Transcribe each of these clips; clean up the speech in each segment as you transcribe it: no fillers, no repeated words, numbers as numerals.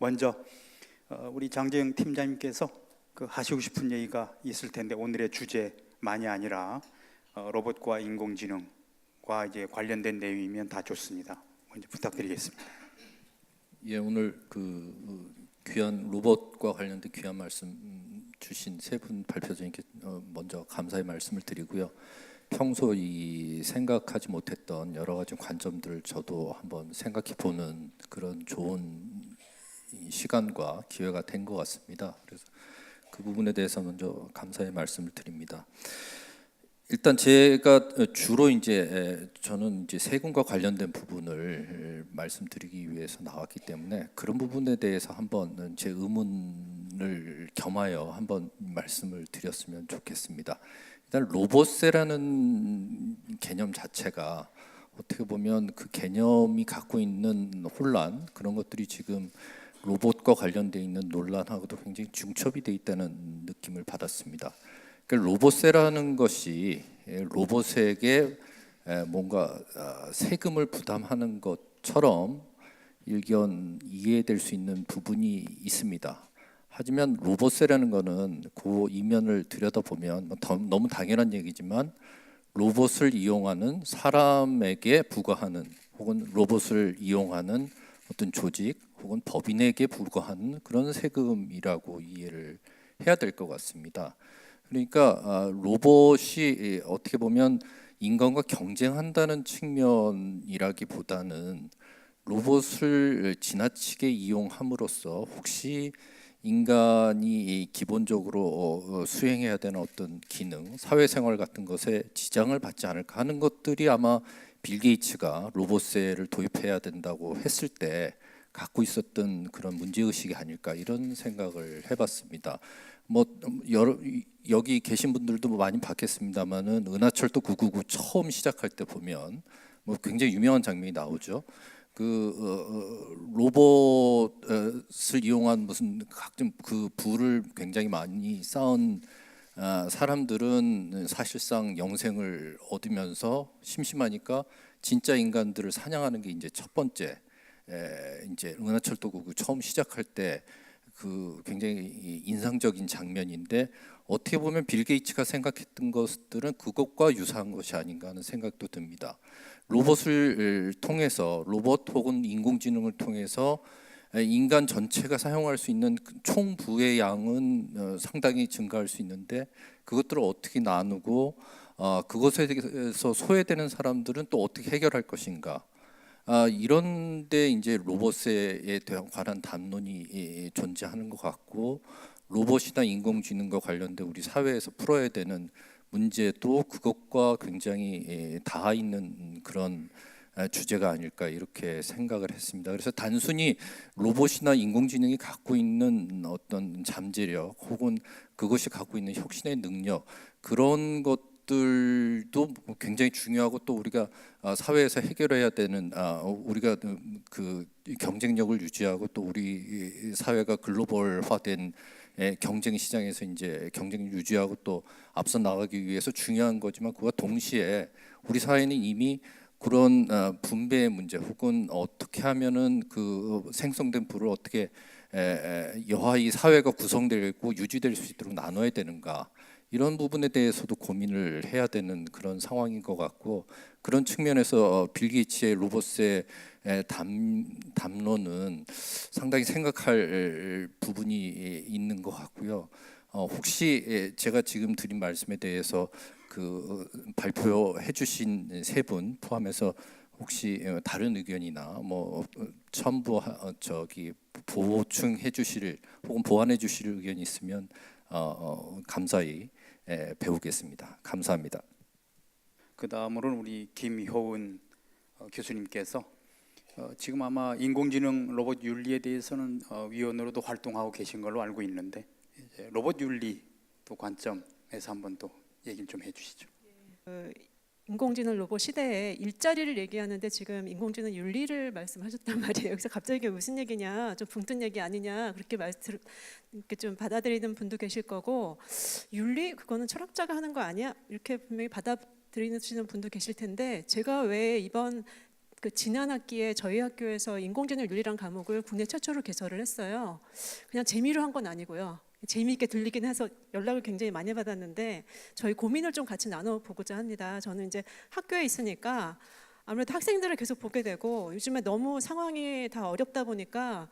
먼저 우리 장재영 팀장님께서 하시고 싶은 얘기가 있을 텐데 오늘의 주제만이 아니라 로봇과 인공지능과 이제 관련된 내용이면 다 좋습니다. 먼저 부탁드리겠습니다. 예, 오늘 귀한 로봇과 관련된 귀한 말씀 주신 세 분 발표자님께 먼저 감사의 말씀을 드리고요. 평소 생각하지 못했던 여러 가지 관점들을 저도 한번 생각해 보는 그런 좋은 시간과 기회가 된 것 같습니다. 그래서 그 부분에 대해서 먼저 감사의 말씀을 드립니다. 일단 제가 주로 저는 세금과 관련된 부분을 말씀드리기 위해서 나왔기 때문에 그런 부분에 대해서 한번 제 의문을 겸하여 한번 말씀을 드렸으면 좋겠습니다. 일단 로봇세라는 개념 자체가 어떻게 보면 그 개념이 갖고 있는 혼란, 그런 것들이 지금 로봇과 관련되어 있는 논란하고도 굉장히 중첩이 되어 있다는 느낌을 받았습니다. 그러니까 로봇세라는 것이 로봇에게 뭔가 세금을 부담하는 것처럼 일견 이해될 수 있는 부분이 있습니다. 하지만 로봇세라는 것은 그 이면을 들여다보면 너무 당연한 얘기지만 로봇을 이용하는 사람에게 부과하는 혹은 로봇을 이용하는 어떤 조직 혹은 법인에게 부과하는 그런 세금이라고 이해를 해야 될 것 같습니다. 그러니까 로봇이 어떻게 보면 인간과 경쟁한다는 측면이라기보다는 로봇을 지나치게 이용함으로써 혹시 인간이 기본적으로 수행해야 되는 어떤 기능, 사회생활 같은 것에 지장을 받지 않을까 하는 것들이 아마 빌 게이츠가 로봇세를 도입해야 된다고 했을 때 갖고 있었던 그런 문제의식이 아닐까 이런 생각을 해봤습니다. 여기 계신 분들도 많이 봤겠습니다만은 은하철도 999 처음 시작할 때 보면 굉장히 유명한 장면이 나오죠. 로봇을 이용한 무슨 각종 부를 굉장히 많이 쌓은 사람들은 사실상 영생을 얻으면서 심심하니까 진짜 인간들을 사냥하는 게 이제 첫 번째 은하철도 999 처음 시작할 때 굉장히 인상적인 장면인데 어떻게 보면 빌 게이츠가 생각했던 것들은 그것과 유사한 것이 아닌가 하는 생각도 듭니다. 로봇을 통해서 로봇 혹은 인공지능을 통해서 인간 전체가 사용할 수 있는 총 부의 양은 상당히 증가할 수 있는데 그것들을 어떻게 나누고 그것에 대해서 소외되는 사람들은 또 어떻게 해결할 것인가? 이런데 이제 로봇에 대한 관한 담론이 존재하는 것 같고 로봇이나 인공지능과 관련된 우리 사회에서 풀어야 되는 문제도 그것과 굉장히 닿아 있는 그런 주제가 아닐까 이렇게 생각을 했습니다. 그래서 단순히 로봇이나 인공지능이 갖고 있는 어떤 잠재력 혹은 그것이 갖고 있는 혁신의 능력 그런 것들도 굉장히 중요하고 또 우리가 사회에서 해결해야 되는 우리가 그 경쟁력을 유지하고 또 우리 사회가 글로벌화된 경쟁 시장에서 이제 경쟁 유지하고 또 앞서 나가기 위해서 중요한 거지만 그와 동시에 우리 사회는 이미 그런 분배의 문제 혹은 어떻게 하면은 그 생성된 부를 어떻게 여하이 사회가 구성되고 유지될 수 있도록 나눠야 되는가 이런 부분에 대해서도 고민을 해야 되는 그런 상황인 것 같고 그런 측면에서 빌 게이츠의 로봇의 담론은 상당히 생각할 부분이 있는 것 같고요. 혹시 제가 지금 드린 말씀에 대해서 발표해 주신 세 분 포함해서 혹시 다른 의견이나 첨부 보충해 주실 혹은 보완해 주실 의견이 있으면 감사히 배우겠습니다. 감사합니다. 그 다음으로는 우리 김효은 교수님께서 지금 아마 인공지능 로봇 윤리에 대해서는 위원으로도 활동하고 계신 걸로 알고 있는데 이제 로봇 윤리도 관점에서 한번 또 얘기를 좀 해주시죠. 인공지능 로봇 시대에 일자리를 얘기하는데 지금 인공지능 윤리를 말씀하셨단 말이에요. 그래서 갑자기 이게 무슨 얘기냐, 좀 붕 뜬 얘기 아니냐 그렇게 이렇게 좀 받아들이는 분도 계실 거고 윤리 그거는 철학자가 하는 거 아니야? 이렇게 분명히 받아들이시는 분도 계실 텐데 제가 왜 이번 그 지난 학기에 저희 학교에서 인공지능 윤리란 과목을 국내 최초로 개설을 했어요. 그냥 재미로 한 건 아니고요. 재미있게 들리긴 해서 연락을 굉장히 많이 받았는데 저희 고민을 좀 같이 나눠보고자 합니다. 저는 이제 학교에 있으니까 아무래도 학생들을 계속 보게 되고 요즘에 너무 상황이 다 어렵다 보니까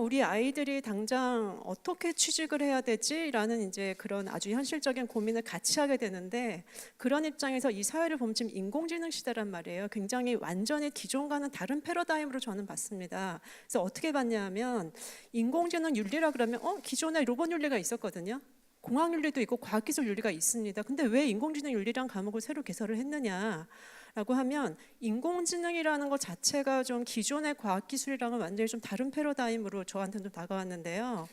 우리 아이들이 당장 어떻게 취직을 해야 되지라는 이제 그런 아주 현실적인 고민을 같이 하게 되는데 그런 입장에서 이 사회를 보면 지금 인공지능 시대란 말이에요. 굉장히 완전히 기존과는 다른 패러다임으로 저는 봤습니다. 그래서 어떻게 봤냐면 인공지능 윤리라 그러면 기존에 로봇 윤리가 있었거든요. 공학 윤리도 있고 과학기술 윤리가 있습니다. 근데 왜 인공지능 윤리란 과목을 새로 개설을 했느냐? 라고 하면 인공지능이라는 것 자체가 좀 기존의 과학기술이랑은 완전히 좀 다른 패러다임으로 저한테는 좀 다가왔는데요.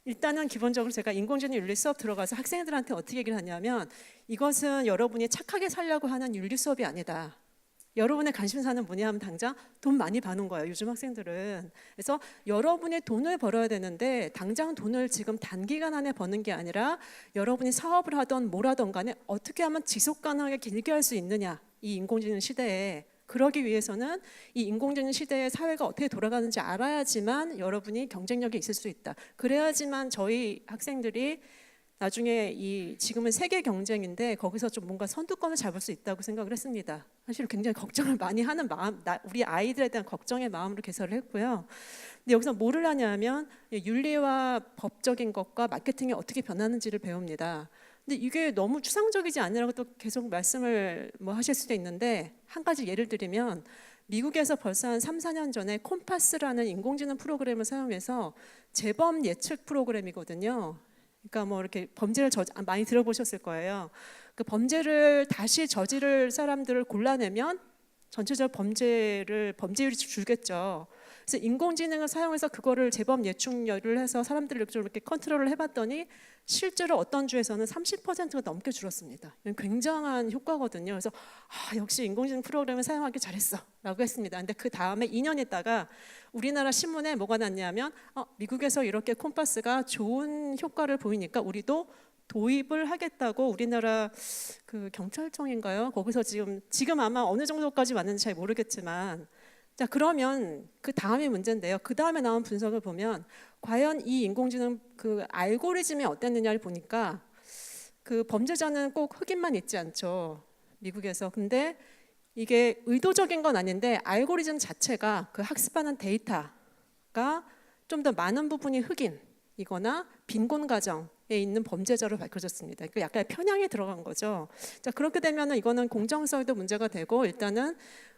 일단은 기본적으로 제가 인공지능 윤리 수업 들어가서 학생들한테 어떻게 얘기를 하냐면 이것은 여러분이 착하게 살려고 하는 윤리 수업이 아니다. 여러분의 관심사는 뭐냐 하면 당장 돈 많이 버는 거예요. 요즘 학생들은. 그래서 여러분이 돈을 벌어야 되는데 당장 돈을 지금 단기간 안에 버는 게 아니라 여러분이 사업을 하던 뭘 하던 간에 어떻게 하면 지속 가능하게 길게 할 수 있느냐. 이 인공지능 시대에 그러기 위해서는 이 인공지능 시대의 사회가 어떻게 돌아가는지 알아야지만 여러분이 경쟁력이 있을 수 있다. 그래야지만 저희 학생들이 나중에 지금은 세계 경쟁인데 거기서 좀 뭔가 선두권을 잡을 수 있다고 생각을 했습니다. 사실 굉장히 걱정을 많이 하는 마음, 우리 아이들에 대한 걱정의 마음으로 개설을 했고요. 근데 여기서 뭐를 하냐면 윤리와 법적인 것과 마케팅이 어떻게 변하는지를 배웁니다. 근데 이게 너무 추상적이지 않으라고 또 계속 말씀을 하실 수도 있는데 한 가지 예를 들면 미국에서 벌써 한 3, 4년 전에 콤파스라는 인공지능 프로그램을 사용해서 재범 예측 프로그램이거든요. 그러니까 이렇게 범죄를 많이 들어보셨을 거예요. 그 범죄를 다시 저지를 사람들을 골라내면 전체적 범죄율이 줄겠죠. 그래서 인공지능을 사용해서 그거를 재범 예측률을 해서 사람들을 좀 이렇게 컨트롤을 해봤더니 실제로 어떤 주에서는 30%가 넘게 줄었습니다. 굉장한 효과거든요. 그래서 역시 인공지능 프로그램을 사용하기 잘했어라고 했습니다. 근데 그 다음에 2년 있다가 우리나라 신문에 뭐가 났냐면 미국에서 이렇게 콤파스가 좋은 효과를 보이니까 우리도 도입을 하겠다고 우리나라 그 경찰청인가요? 거기서 지금 아마 어느 정도까지 왔는지 잘 모르겠지만 자 그러면 그 다음이 문제인데요. 그 다음에 나온 분석을 보면 과연 이 인공지능 그 알고리즘이 어땠느냐를 보니까 그 범죄자는 꼭 흑인만 있지 않죠. 미국에서. 근데 이게 의도적인 건 아닌데 알고리즘 자체가 그 학습하는 데이터가 좀 더 많은 부분이 흑인이거나 빈곤 가정에 있는 범죄자로 밝혀졌습니다. 그 약간 편향이 들어간 거죠. 자 그렇게 되면 이거는 공정성에도 문제가 되고 일단은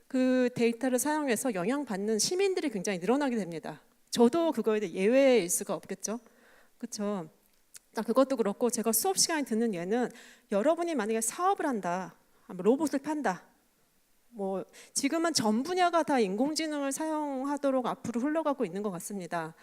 그 데이터를 사용해서 영향받는 시민들이 굉장히 늘어나게 됩니다. 저도 그거에 대해 예외일 수가 없겠죠. 그렇죠. 그것도 그렇고 제가 수업 시간에 듣는 예는 여러분이 만약에 사업을 한다, 로봇을 판다. 지금은 전 분야가 다 인공지능을 사용하도록 앞으로 흘러가고 있는 것 같습니다.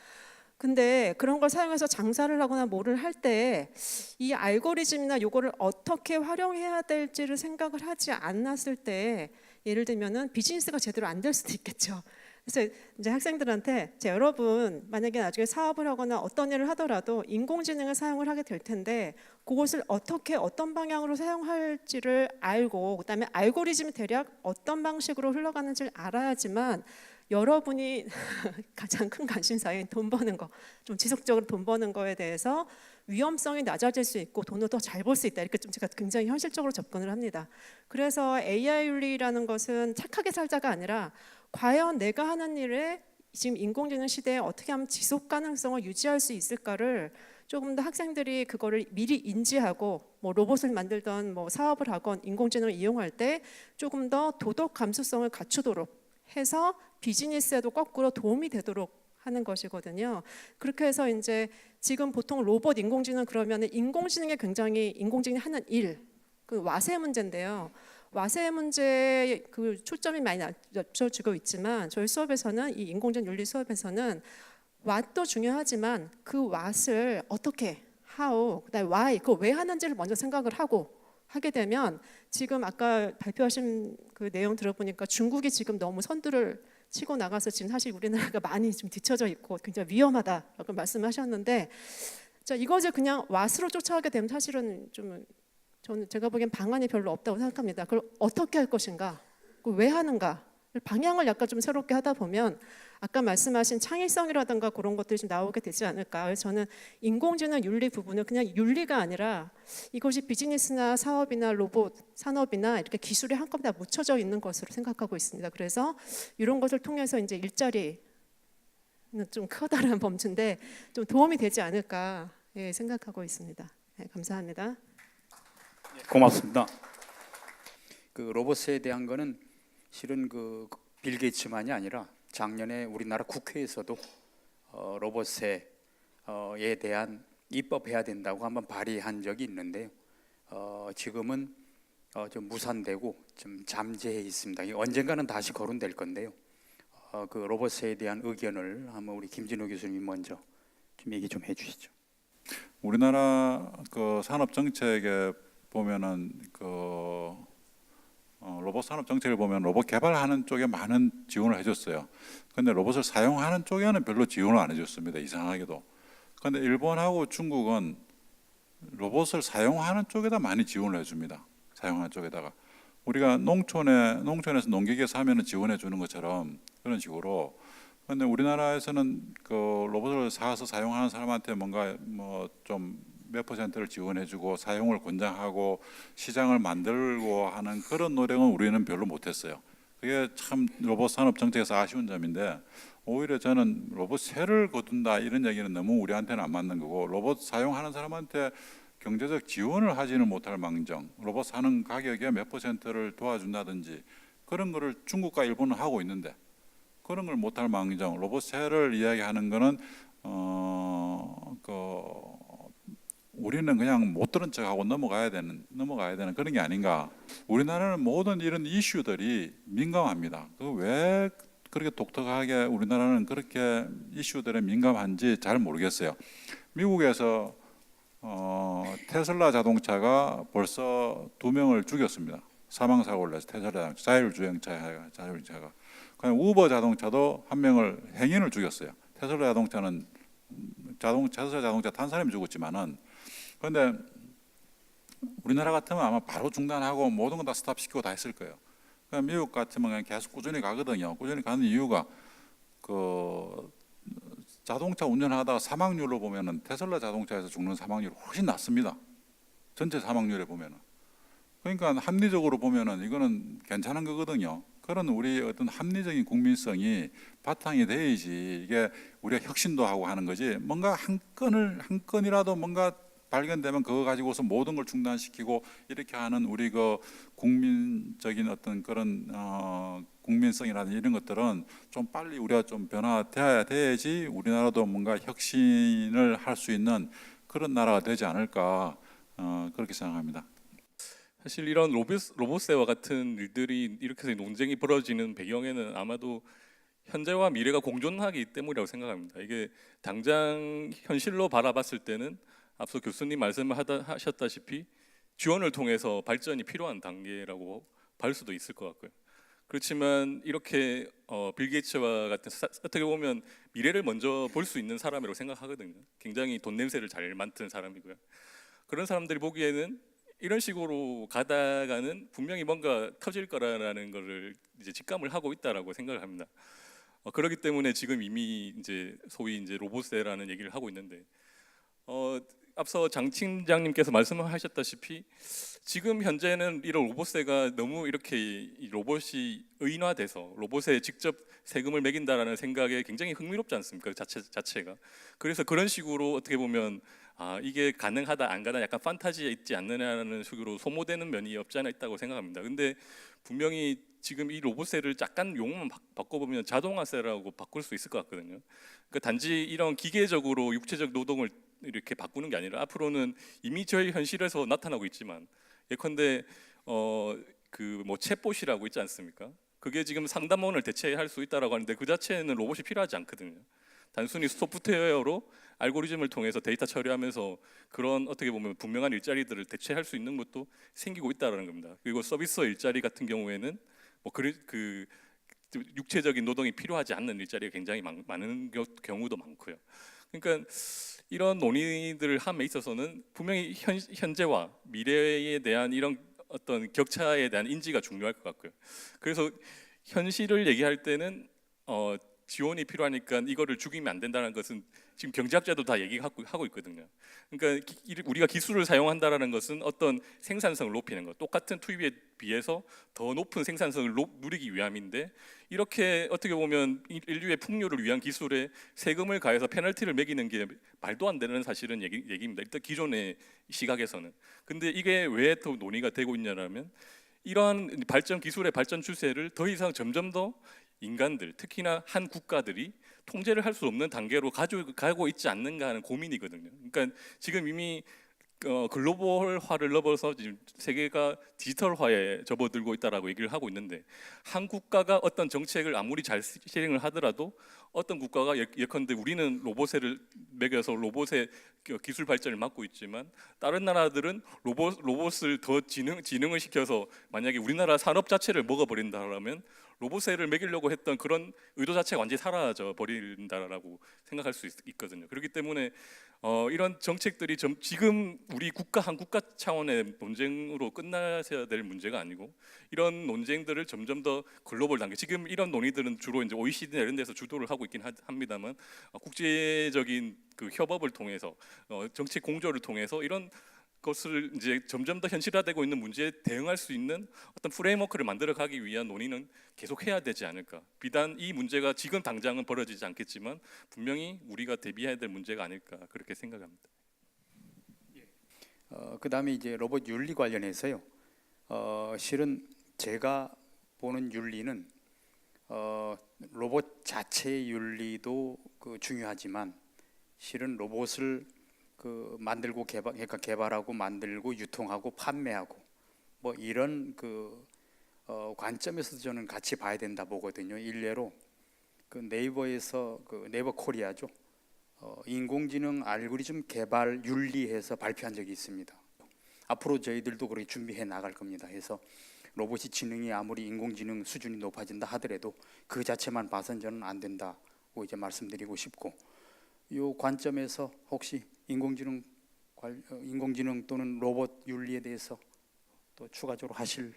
근데 그런 걸 사용해서 장사를 하거나 뭐를 할 때 이 알고리즘이나 요거를 어떻게 활용해야 될지를 생각을 하지 않았을 때 예를 들면은 비즈니스가 제대로 안 될 수도 있겠죠. 그래서 이제 학생들한테 여러분 만약에 나중에 사업을 하거나 어떤 일을 하더라도 인공지능을 사용을 하게 될 텐데 그것을 어떻게 어떤 방향으로 사용할지를 알고 그다음에 알고리즘이 대략 어떤 방식으로 흘러가는지를 알아야지만 여러분이 가장 큰 관심사인 돈 버는 거, 좀 지속적으로 돈 버는 거에 대해서 위험성이 낮아질 수 있고 돈을 더 잘 벌 수 있다. 이렇게 좀 제가 굉장히 현실적으로 접근을 합니다. 그래서 AI 윤리라는 것은 착하게 살자가 아니라 과연 내가 하는 일에 지금 인공지능 시대에 어떻게 하면 지속 가능성을 유지할 수 있을까를 조금 더 학생들이 그거를 미리 인지하고 로봇을 만들던 사업을 하건 인공지능을 이용할 때 조금 더 도덕 감수성을 갖추도록 해서 비즈니스에도 거꾸로 도움이 되도록 하는 것이거든요. 그렇게 해서 이제 지금 보통 로봇 인공지능 그러면 인공지능이 굉장히 인공지능이 하는 일, 그 와세 문제인데요. 와세 문제에 그 초점이 많이 낮춰지고 있지만 저희 수업에서는 이 인공지능 윤리 수업에서는 what도 중요하지만 그 what을 어떻게, how, 그다음에 why, 그거 왜 하는지를 먼저 생각을 하게 되면 지금 아까 발표하신 그 내용 들어보니까 중국이 지금 너무 선두를 치고 나가서 지금 사실 우리나라가 많이 좀 뒤처져 있고 굉장히 위험하다라고 말씀하셨는데 자 이것을 그냥 what으로 쫓아가게 되면 사실은 제가 보기엔 방안이 별로 없다고 생각합니다. 그걸 어떻게 할 것인가, 왜 하는가 방향을 약간 좀 새롭게 하다 보면 아까 말씀하신 창의성이라든가 그런 것들이 좀 나오게 되지 않을까. 그래서 저는 인공지능 윤리 부분은 그냥 윤리가 아니라 이것이 비즈니스나 사업이나 로봇 산업이나 이렇게 기술이 한꺼번에 다 묻혀져 있는 것으로 생각하고 있습니다. 그래서 이런 것을 통해서 이제 일자리는 좀 커다란 범주인데 좀 도움이 되지 않을까 생각하고 있습니다. 네, 감사합니다. 고맙습니다. 그 로봇에 대한 거는 실은 빌 게이츠만이 아니라 작년에 우리나라 국회에서도 로봇에 대한 입법해야 된다고 한번 발의한 적이 있는데요. 지금은 좀 무산되고 좀 잠재해 있습니다. 언젠가는 다시 거론될 건데요. 그 로봇에 대한 의견을 한번 우리 김진호 교수님 먼저 좀 얘기 좀 해주시죠. 우리나라 그 산업 정책에 보면은 로봇 산업 정책을 보면 로봇 개발하는 쪽에 많은 지원을 해줬어요. 근데 로봇을 사용하는 쪽에는 별로 지원을 안 해줬습니다. 이상하게도. 근데 일본하고 중국은 로봇을 사용하는 쪽에다 많이 지원을 해줍니다. 사용하는 쪽에다가 우리가 농촌에서 농기계에서 하면은 지원해 주는 것처럼 그런 식으로. 근데 우리나라에서는 그 로봇을 사서 사용하는 사람한테 뭔가 뭐 좀 몇 %를 지원해주고 사용을 권장하고 시장을 만들고 하는 그런 노력은 우리는 별로 못했어요. 그게 참 로봇 산업 정책에서 아쉬운 점인데, 오히려 저는 로봇세를 거둔다 이런 얘기는 너무 우리한테는 안 맞는 거고, 로봇 사용하는 사람한테 경제적 지원을 하지는 못할 망정 로봇 사는 가격에 몇 %를 도와준다든지 그런 거를 중국과 일본은 하고 있는데, 그런 걸 못할 망정 로봇세를 이야기하는 거는 우리는 그냥 못 들은 척하고 넘어가야 되는 그런 게 아닌가. 우리나라는 모든 이런 이슈들이 민감합니다. 그 왜 그렇게 독특하게 우리나라는 그렇게 이슈들에 민감한지 잘 모르겠어요. 미국에서 테슬라 자동차가 벌써 2명을 죽였습니다. 사망 사고를 내서 테슬라 자율주행차가. 그냥 우버 자동차도 1명을 행인을 죽였어요. 테슬라 자동차 탄 사람이 죽었지만은, 그런데 우리나라 같으면 아마 바로 중단하고 모든 거 다 스탑시키고 다 했을 거예요. 그러니까 미국 같으면 그냥 계속 꾸준히 가거든요. 꾸준히 가는 이유가 그 자동차 운전하다가 사망률로 보면은 테슬라 자동차에서 죽는 사망률이 훨씬 낮습니다. 전체 사망률에 보면은. 그러니까 합리적으로 보면은 이거는 괜찮은 거거든요. 그런 우리 어떤 합리적인 국민성이 바탕이 돼야지 이게 우리가 혁신도 하고 하는 거지. 뭔가 한 건이라도 뭔가 발견되면 그거 가지고서 모든 걸 중단시키고 이렇게 하는 우리 그 국민적인 어떤 그런 국민성이라든지 이런 것들은 좀 빨리 우리가 좀 변화돼야지 우리나라도 뭔가 혁신을 할 수 있는 그런 나라가 되지 않을까, 그렇게 생각합니다. 사실 이런 로봇세와 같은 일들이 이렇게 해서 논쟁이 벌어지는 배경에는 아마도 현재와 미래가 공존하기 때문이라고 생각합니다. 이게 당장 현실로 바라봤을 때는 앞서 교수님 말씀하셨다시피 지원을 통해서 발전이 필요한 단계라고 볼 수도 있을 것 같고요. 그렇지만 이렇게 빌 게이츠와 같은 어떻게 보면 미래를 먼저 볼 수 있는 사람이라고 생각하거든요. 굉장히 돈 냄새를 잘 맡은 사람이고요. 그런 사람들이 보기에는 이런 식으로 가다가는 분명히 뭔가 터질 거라는 것을 이제 직감을 하고 있다라고 생각을 합니다. 그렇기 때문에 지금 이미 이제 소위 이제 로봇세라는 얘기를 하고 있는데, 앞서 장 팀장님께서 말씀하셨다시피 지금 현재는 이런 로봇세가 너무 이렇게 로봇이 의인화돼서 로봇에 직접 세금을 매긴다라는 생각에 굉장히 흥미롭지 않습니까? 자체가. 그래서 그런 식으로 어떻게 보면 이게 가능하다 안 가능하다 약간 판타지에 있지 않느냐는 식으로 소모되는 면이 없지 않아 있다고 생각합니다. 근데 분명히 지금 이 로봇세를 약간 용어만 바꿔보면 자동화세라고 바꿀 수 있을 것 같거든요. 그러니까 단지 이런 기계적으로 육체적 노동을 이렇게 바꾸는 게 아니라 앞으로는 이미 저희 현실에서 나타나고 있지만, 예컨대 그 뭐 챗봇이라고 있지 않습니까? 그게 지금 상담원을 대체할 수 있다라고 하는데 그 자체는 로봇이 필요하지 않거든요. 단순히 소프트웨어로 알고리즘을 통해서 데이터 처리하면서 그런 어떻게 보면 분명한 일자리들을 대체할 수 있는 것도 생기고 있다라는 겁니다. 그리고 서비스 일자리 같은 경우에는 뭐 그 육체적인 노동이 필요하지 않는 일자리가 굉장히 많은 경우도 많고요. 그러니까 이런 논의들을 함에 있어서는 분명히 현재와 미래에 대한 이런 어떤 격차에 대한 인지가 중요할 것 같고요. 그래서 현실을 얘기할 때는 지원이 필요하니까 이거를 죽이면 안 된다는 것은 지금 경제학자도 다 얘기하고 있거든요. 그러니까 우리가 기술을 사용한다라는 것은 어떤 생산성을 높이는 것, 똑같은 투입에 비해서 더 높은 생산성을 누리기 위함인데, 이렇게 어떻게 보면 인류의 풍요를 위한 기술에 세금을 가해서 페널티를 매기는 게 말도 안 되는 사실은 얘기입니다. 일단 기존의 시각에서는. 근데 이게 왜 또 논의가 되고 있냐면, 이러한 발전 기술의 발전 추세를 더 이상 점점 더 인간들, 특히나 한 국가들이 통제를 할 수 없는 단계로 가고 있지 않는가 하는 고민이거든요. 그러니까 지금 이미 글로벌화를 넘어서 지금 세계가 디지털화에 접어들고 있다라고 얘기를 하고 있는데, 한 국가가 어떤 정책을 아무리 잘 실행을 하더라도 어떤 국가가 예컨대 우리는 로봇을 매겨서 로봇의 기술 발전을 막고 있지만, 다른 나라들은 로봇을 더 지능을 시켜서 만약에 우리나라 산업 자체를 먹어버린다라면 로봇을 먹이려고 했던 그런 의도 자체가 완전히 사라져 버린다라고 생각할 수 있거든요. 그렇기 때문에 이런 정책들이 지금 우리 국가 한 국가 차원의 논쟁으로 끝나셔야 될 문제가 아니고, 이런 논쟁들을 점점 더 글로벌 단계, 지금 이런 논의들은 주로 이제 OECD나 이런 데서 주도를 하고 있긴 합니다만, 국제적인 그 협업을 통해서 정책 공조를 통해서 이런 것을 이제 점점 더 현실화되고 있는 문제에 대응할 수 있는 어떤 프레임워크를 만들어가기 위한 논의는 계속해야 되지 않을까. 비단 이 문제가 지금 당장은 벌어지지 않겠지만 분명히 우리가 대비해야 될 문제가 아닐까, 그렇게 생각합니다. 그다음에 이제 로봇 윤리 관련해서요. 실은 제가 보는 윤리는 로봇 자체의 윤리도 중요하지만, 실은 로봇을 만들고 개발하고 만들고 유통하고 판매하고 뭐 이런 관점에서도 저는 같이 봐야 된다 보거든요. 일례로 네이버에서 네이버 코리아죠. 인공지능 알고리즘 개발 윤리해서 발표한 적이 있습니다. 앞으로 저희들도 그렇게 준비해 나갈 겁니다. 해서 로봇이 지능이 아무리 인공지능 수준이 높아진다 하더라도 그 자체만 봐서는 저는 안 된다고 이제 말씀드리고 싶고, 이 관점에서 혹시 인공지능 또는 로봇 윤리에 대해서 또 추가적으로 하실?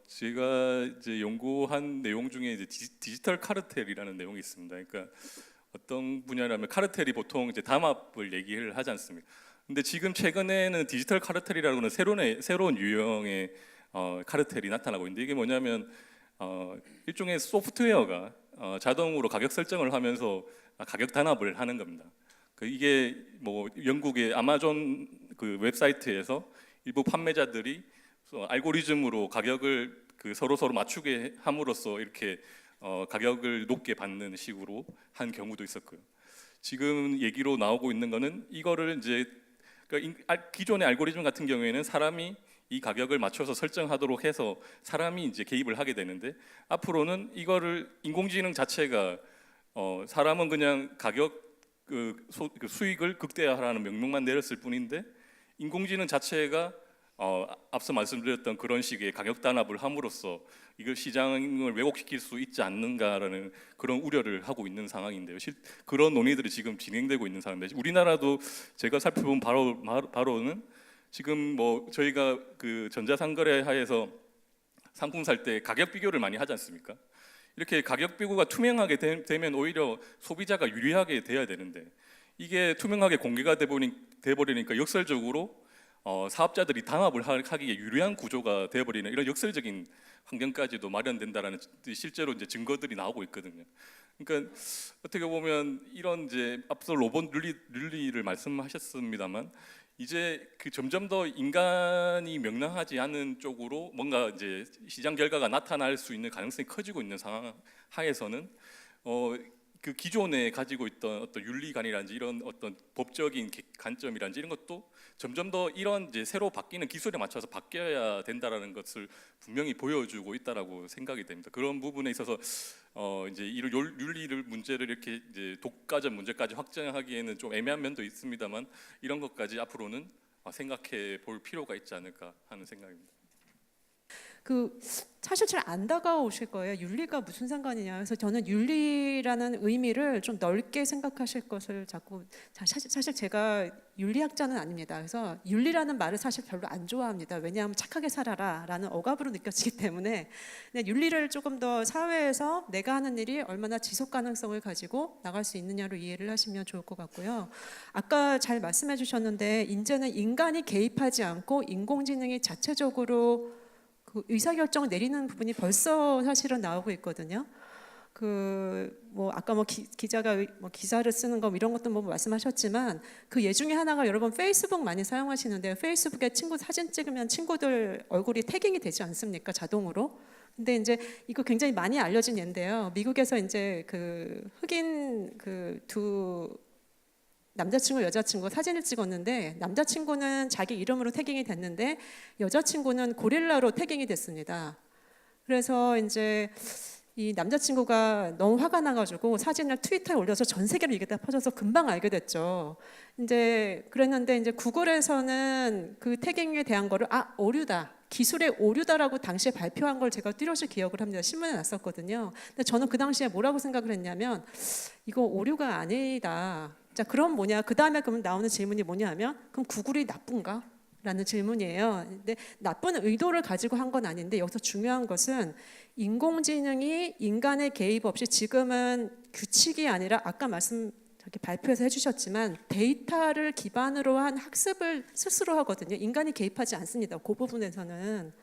제가 이제 연구한 내용 중에 이제 디지털 카르텔이라는 내용이 있습니다. 그러니까 어떤 분야라면 카르텔이 보통 이제 담합을 얘기를 하지 않습니까? 근데 지금 최근에는 디지털 카르텔이라고는 새로운 유형의 카르텔이 나타나고 있는데, 이게 뭐냐면 일종의 소프트웨어가 자동으로 가격 설정을 하면서 가격 단합을 하는 겁니다. 이게 뭐 영국의 아마존 그 웹사이트에서 일부 판매자들이 알고리즘으로 가격을 서로 맞추게 함으로써 이렇게 가격을 높게 받는 식으로 한 경우도 있었고요. 지금 얘기로 나오고 있는 거는 이거를 이제 기존의 알고리즘 같은 경우에는 사람이 이 가격을 맞춰서 설정하도록 해서 사람이 이제 개입을 하게 되는데, 앞으로는 이거를 인공지능 자체가 사람은 그냥 가격 수익을 극대화하라는 명령만 내렸을 뿐인데, 인공지능 자체가 앞서 말씀드렸던 그런 식의 가격 단합을 함으로써 이걸 시장을 왜곡시킬 수 있지 않는가라는 그런 우려를 하고 있는 상황인데요. 그런 논의들이 지금 진행되고 있는 상황인데, 우리나라도 제가 살펴본 바로는 지금 뭐 저희가 그 전자상거래하에서 상품 살 때 가격 비교를 많이 하지 않습니까? 이렇게 가격 비교가 투명하게 되면 오히려 소비자가 유리하게 돼야 되는데, 이게 투명하게 공개가 돼버리니까 역설적으로 사업자들이 단합을 하기에 유리한 구조가 되어버리는 이런 역설적인 환경까지도 마련된다라는 실제로 이제 증거들이 나오고 있거든요. 그러니까 어떻게 보면 이런 이제 앞서 로봇 윤리를 말씀하셨습니다만, 이제 점점 더 인간이 명랑하지 않은 쪽으로 뭔가 이제 시장 결과가 나타날 수 있는 가능성이 커지고 있는 상황 하에서는 그 기존에 가지고 있던 어떤 윤리관이라든지 이런 어떤 법적인 관점이라든지 이런 것도 점점 더 이런 이제 새로 바뀌는 기술에 맞춰서 바뀌어야 된다라는 것을 분명히 보여주고 있다라고 생각이 됩니다. 그런 부분에 있어서 이제 이 윤리를 문제를 이렇게 이제 독과점 문제까지 확정하기에는 좀 애매한 면도 있습니다만, 이런 것까지 앞으로는 생각해 볼 필요가 있지 않을까 하는 생각입니다. 그 사실 잘 안 다가오실 거예요. 윤리가 무슨 상관이냐. 그래서 저는 윤리라는 의미를 좀 넓게 생각하실 것을 자꾸 사실 제가 윤리학자는 아닙니다. 그래서 윤리라는 말을 사실 별로 안 좋아합니다. 왜냐하면 착하게 살아라라는 억압으로 느껴지기 때문에 근데 윤리를 조금 더 사회에서 내가 하는 일이 얼마나 지속 가능성을 가지고 나갈 수 있느냐로 이해를 하시면 좋을 것 같고요. 아까 잘 말씀해 주셨는데 이제는 인간이 개입하지 않고 인공지능이 자체적으로 그 의사결정을 내리는 부분이 벌써 사실은 나오고 있거든요. 그 뭐 아까 뭐 기자가 뭐 기사를 쓰는 거 이런 것도 뭐 말씀하셨지만 그 예 중에 하나가 여러분 페이스북 많이 사용하시는데 페이스북에 친구 사진 찍으면 친구들 얼굴이 태깅이 되지 않습니까? 자동으로. 근데 이제 이거 굉장히 많이 알려진 예인데요. 미국에서 이제 그 흑인 그 두 남자친구 여자친구 사진을 찍었는데 남자친구는 자기 이름으로 태깅이 됐는데 여자친구는 고릴라로 태깅이 됐습니다. 그래서 이제 이 남자친구가 너무 화가 나가지고 사진을 트위터에 올려서 전 세계로 이게 다 퍼져서 금방 알게 됐죠. 이제 그랬는데 이제 구글에서는 그 태깅에 대한 거를 오류다. 기술의 오류다라고 당시에 발표한 걸 제가 뚜렷이 기억을 합니다. 신문에 났었거든요. 근데 저는 그 당시에 뭐라고 생각을 했냐면 이거 오류가 아니다. 자, 그럼 뭐냐? 그 다음에 그럼 나오는 질문이 뭐냐면 그럼 구글이 나쁜가? 라는 질문이에요. 근데 나쁜 의도를 가지고 한 건 아닌데 여기서 중요한 것은 인공지능이 인간의 개입 없이 지금은 규칙이 아니라 아까 발표에서 해주셨지만 데이터를 기반으로 한 학습을 스스로 하거든요. 인간이 개입하지 않습니다. 그 부분에서는.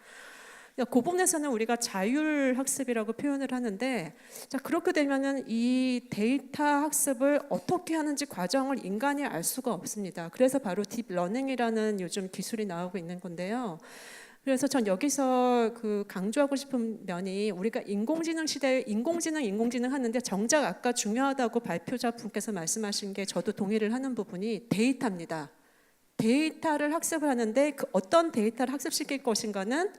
그 부분에서는 우리가 자율학습이라고 표현을 하는데 자 그렇게 되면은 이 데이터 학습을 어떻게 하는지 과정을 인간이 알 수가 없습니다. 그래서 바로 딥러닝이라는 요즘 기술이 나오고 있는 건데요. 그래서 전 여기서 그 강조하고 싶은 면이 우리가 인공지능 시대에 인공지능 하는데 정작 아까 중요하다고 발표자 분께서 말씀하신 게 저도 동의를 하는 부분이 데이터입니다. 데이터를 학습을 하는데 그 어떤 데이터를 학습시킬 것인가는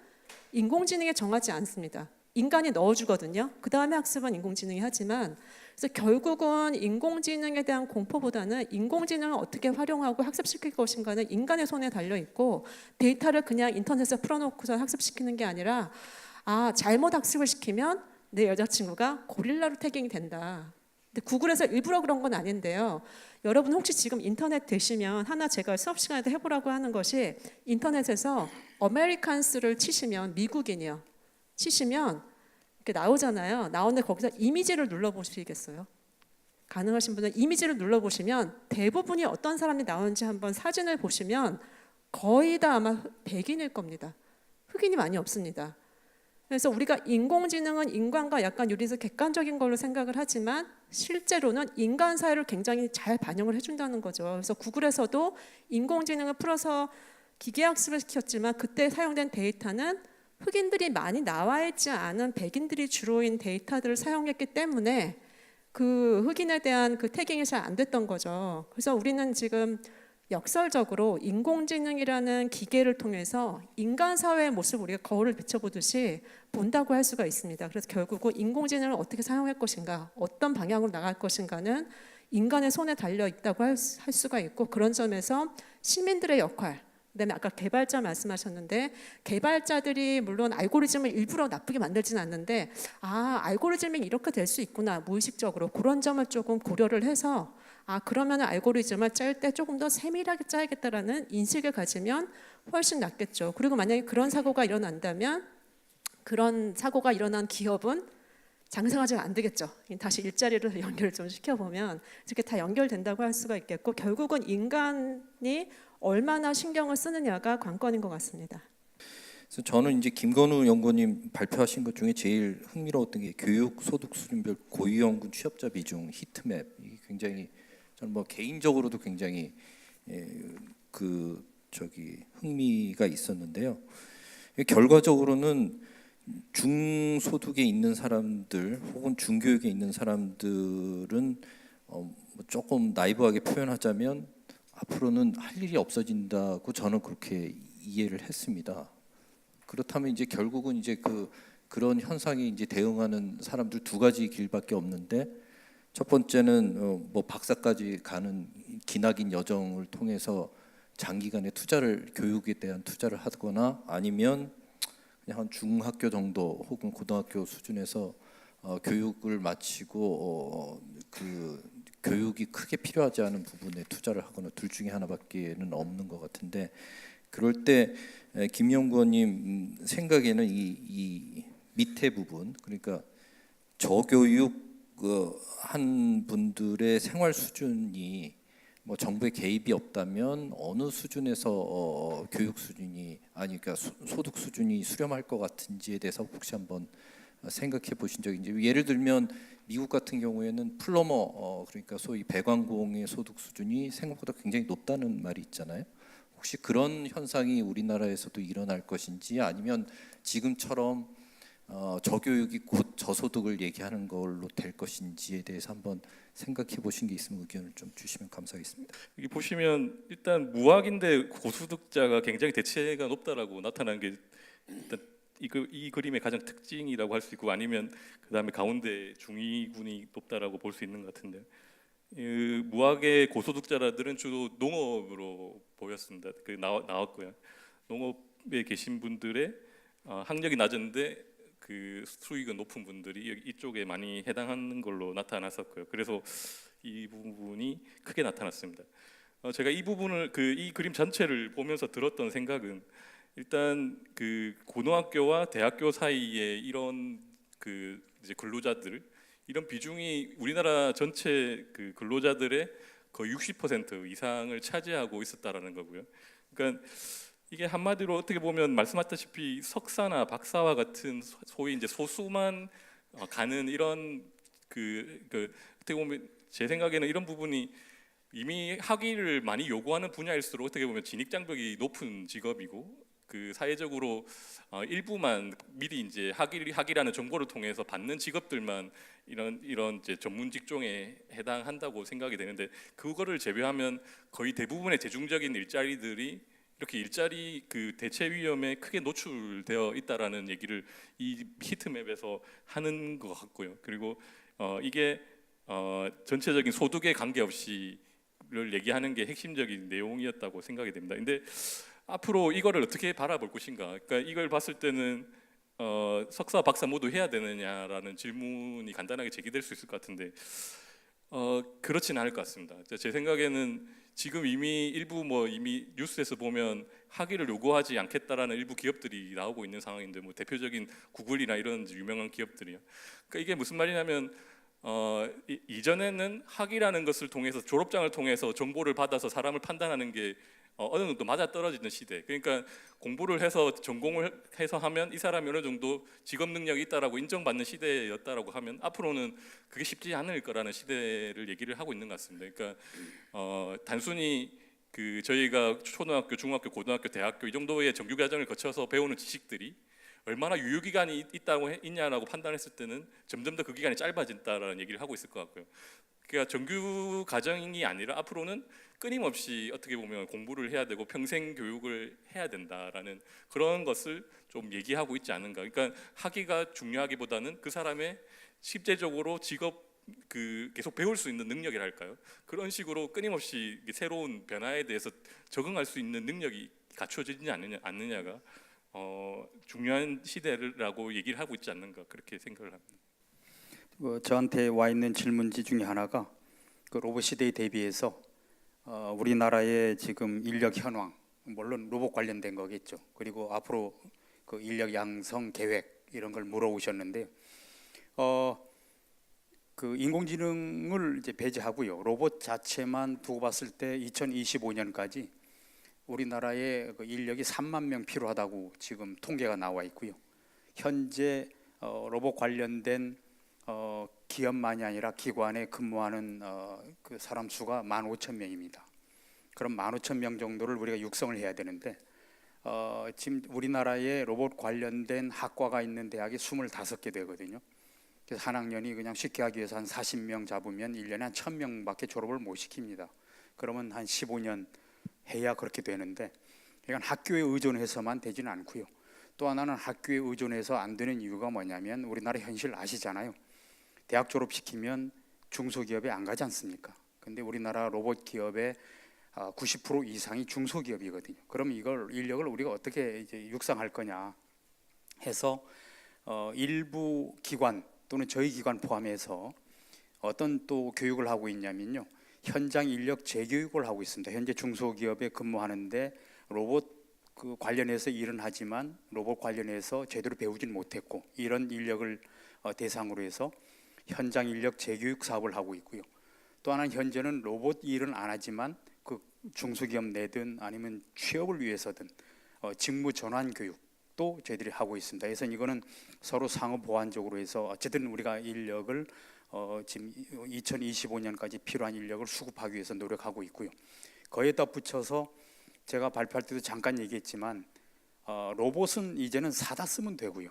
인공지능에 정하지 않습니다. 인간이 넣어주거든요. 그 다음에 학습은 인공지능이 하지만 그래서 결국은 인공지능에 대한 공포보다는 인공지능을 어떻게 활용하고 학습시킬 것인가는 인간의 손에 달려 있고 데이터를 그냥 인터넷에 풀어놓고서 학습시키는 게 아니라 잘못 학습을 시키면 내 여자친구가 고릴라로 태깅이 된다. 근데 구글에서 일부러 그런 건 아닌데요. 여러분 혹시 지금 인터넷 되시면 하나 제가 수업 시간에도 해보라고 하는 것이 인터넷에서 아메리칸스를 치시면 미국인이요. 치시면 이렇게 나오잖아요. 나오는데 거기서 이미지를 눌러보시겠어요? 가능하신 분은 이미지를 눌러보시면 대부분이 어떤 사람이 나오는지 한번 사진을 보시면 거의 다 아마 백인일 겁니다. 흑인이 많이 없습니다. 그래서 우리가 인공지능은 인간과 약간 유리해서 객관적인 걸로 생각을 하지만 실제로는 인간 사회를 굉장히 잘 반영을 해준다는 거죠. 그래서 구글에서도 인공지능을 풀어서 기계학습을 시켰지만 그때 사용된 데이터는 흑인들이 많이 나와 있지 않은 백인들이 주로인 데이터들을 사용했기 때문에 그 흑인에 대한 그 태깅이 잘 안 됐던 거죠. 그래서 우리는 지금 역설적으로 인공지능이라는 기계를 통해서 인간 사회의 모습을 우리가 거울을 비춰보듯이 본다고 할 수가 있습니다. 그래서 결국은 인공지능을 어떻게 사용할 것인가, 어떤 방향으로 나갈 것인가는 인간의 손에 달려 있다고 할 수가 있고 그런 점에서 시민들의 역할, 그다음에 아까 개발자 말씀하셨는데 개발자들이 물론 알고리즘을 일부러 나쁘게 만들지는 않는데 알고리즘이 이렇게 될 수 있구나 무의식적으로 그런 점을 조금 고려를 해서 그러면 알고리즘을 짤 때 조금 더 세밀하게 짜야겠다라는 인식을 가지면 훨씬 낫겠죠. 그리고 만약에 그런 사고가 일어난다면 그런 사고가 일어난 기업은 장사가 안 되겠죠. 다시 일자리를 연결 좀 시켜보면 이렇게 다 연결된다고 할 수가 있겠고 결국은 인간이 얼마나 신경을 쓰느냐가 관건인 것 같습니다. 그래서 저는 이제 김건우 연구원님 발표하신 것 중에 제일 흥미로웠던 게 교육 소득 수준별 고위험군 취업자 비중 히트맵. 이게 굉장히 저는 뭐 개인적으로도 굉장히 흥미가 있었는데요. 결과적으로는 중소득에 있는 사람들 혹은 중교육에 있는 사람들은 조금 나이브하게 표현하자면 앞으로는 할 일이 없어진다고 저는 그렇게 이해를 했습니다. 그렇다면 이제 결국은 이제 그런 현상이 이제 대응하는 사람들 두 가지 길밖에 없는데 첫 번째는 뭐 박사까지 가는 기나긴 여정을 통해서 장기간의 교육에 대한 투자를 하거나 아니면 그냥 한 중학교 정도 혹은 고등학교 수준에서 교육을 마치고 그 교육이 크게 필요하지 않은 부분에 투자를 하거나 둘 중에 하나밖에는 없는 것 같은데, 그럴 때 김연구원님 생각에는 이 밑에 부분, 그러니까 저교육 한 분들의 생활 수준이 뭐 정부의 개입이 없다면 어느 수준에서 교육 수준이 그러니까 소득 수준이 수렴할 것 같은지에 대해서 혹시 한번 생각해 보신 적이 있는지. 예를 들면 미국 같은 경우에는 플러머 그러니까 소위 배관공의 소득 수준이 생각보다 굉장히 높다는 말이 있잖아요. 혹시 그런 현상이 우리나라에서도 일어날 것인지, 아니면 지금처럼 저교육이 곧 저소득을 얘기하는 걸로 될 것인지에 대해서 한번 생각해 보신 게 있으면 의견을 좀 주시면 감사하겠습니다. 여기 보시면 일단 무학인데 고소득자가 굉장히 대체가 높다라고 나타나는 게 일단 이 그림의 가장 특징이라고 할 수 있고, 아니면 그 다음에 가운데 중위군이 높다라고 볼 수 있는 것 같은데, 무학의 고소득자들은 주로 농업으로 보였습니다. 나왔고요. 농업에 계신 분들의 학력이 낮은데 그 수익은 높은 분들이 이쪽에 많이 해당하는 걸로 나타났었고요. 그래서 이 부분이 크게 나타났습니다. 제가 이 부분을 이 그림 전체를 보면서 들었던 생각은, 일단 그 고등학교와 대학교 사이에 이런 이제 근로자들, 이런 비중이 우리나라 전체 그 근로자들의 거의 60% 이상을 차지하고 있었다라는 거고요. 그러니까 이게 한마디로 어떻게 보면 말씀하셨다시피 석사나 박사와 같은 소위 이제 소수만 가는 이런 어떻게 보면 제 생각에는 이런 부분이 이미 학위를 많이 요구하는 분야일수록 어떻게 보면 진입 장벽이 높은 직업이고, 그 사회적으로 일부만 미리 이제 학위라는 정보를 통해서 받는 직업들만 이런 이제 전문 직종에 해당한다고 생각이 되는데, 그거를 제외하면 거의 대부분의 대중적인 일자리들이 이렇게 일자리 대체 위험에 크게 노출되어 있다라는 얘기를 이 히트맵에서 하는 것 같고요. 그리고 이게 전체적인 소득에 관계없이를 얘기하는 게 핵심적인 내용이었다고 생각이 됩니다. 근데 앞으로 이거를 어떻게 바라볼 것인가? 그러니까 이걸 봤을 때는 석사, 박사 모두 해야 되느냐라는 질문이 간단하게 제기될 수 있을 것 같은데, 그렇진 않을 것 같습니다. 제 생각에는 지금 이미 이미 뉴스에서 보면 학위를 요구하지 않겠다라는 일부 기업들이 나오고 있는 상황인데, 뭐 대표적인 구글이나 이런 유명한 기업들이요. 그러니까 이게 무슨 말이냐면 이전에는 학위라는 것을 통해서, 졸업장을 통해서 정보를 받아서 사람을 판단하는 게 어느 정도 맞아 떨어지는 시대. 그러니까 공부를 해서 전공을 해서 하면 이 사람이 어느 정도 직업 능력이 있다라고 인정받는 시대였다라고 하면, 앞으로는 그게 쉽지 않을 거라는 시대를 얘기를 하고 있는 것 같습니다. 그러니까 단순히 저희가 초등학교, 중학교, 고등학교, 대학교 이 정도의 정규 과정을 거쳐서 배우는 지식들이 얼마나 유효기간이 있냐라고 판단했을 때는 점점 더 그 기간이 짧아진다라는 얘기를 하고 있을 것 같고요. 그러니까 정규 과정이 아니라 앞으로는 끊임없이 어떻게 보면 공부를 해야 되고 평생 교육을 해야 된다라는 그런 것을 좀 얘기하고 있지 않은가. 그러니까 학위가 중요하기보다는 그 사람의 실제적으로 직업 계속 배울 수 있는 능력이랄까요? 그런 식으로 끊임없이 새로운 변화에 대해서 적응할 수 있는 능력이 갖춰지지 않느냐가 중요한 시대라고 얘기를 하고 있지 않는가, 그렇게 생각을 합니다. 저한테 와 있는 질문지 중에 하나가 로봇 시대에 대비해서 우리나라의 지금 인력 현황, 물론 로봇 관련된 거겠죠. 그리고 앞으로 인력 양성 계획 이런 걸 물어오셨는데, 인공지능을 이제 배제하고요. 로봇 자체만 두고 봤을 때 2025년까지 우리나라에 인력이 3만 명 필요하다고 지금 통계가 나와 있고요. 현재 로봇 관련된 기업만이 아니라 기관에 근무하는 그 사람 수가 15,000명입니다. 그럼 15,000명 정도를 우리가 육성을 해야 되는데, 지금 우리나라에 로봇 관련된 학과가 있는 대학이 25개 되거든요. 그래서 한 학년이 그냥 쉽게 하기 위해서 한 40명 잡으면 1년에 한 1,000명밖에 졸업을 못 시킵니다. 그러면 한 15년 해야 그렇게 되는데, 이건 학교에 의존해서만 되지는 않고요. 또 하나는 학교에 의존해서 안 되는 이유가 뭐냐면, 우리나라 현실 아시잖아요. 대학 졸업시키면 중소기업에 안 가지 않습니까? 근데 우리나라 로봇 기업의 90% 이상이 중소기업이거든요. 그럼 이걸 인력을 우리가 어떻게 이제 육성할 거냐 해서 일부 기관 또는 저희 기관 포함해서 어떤 또 교육을 하고 있냐면요, 현장 인력 재교육을 하고 있습니다. 현재 중소기업에 근무하는데 로봇 관련해서 일은 하지만 로봇 관련해서 제대로 배우진 못했고, 이런 인력을 대상으로 해서 현장 인력 재교육 사업을 하고 있고요. 또 하나는 현재는 로봇 일은 안 하지만 그 중소기업 내든 아니면 취업을 위해서든 직무 전환 교육도 저희들이 하고 있습니다. 그래서 이거는 서로 상호 보완적으로 해서 어쨌든 우리가 인력을 지금 2025년까지 필요한 인력을 수급하기 위해서 노력하고 있고요. 거기에다 붙여서 제가 발표할 때도 잠깐 얘기했지만 로봇은 이제는 사다 쓰면 되고요.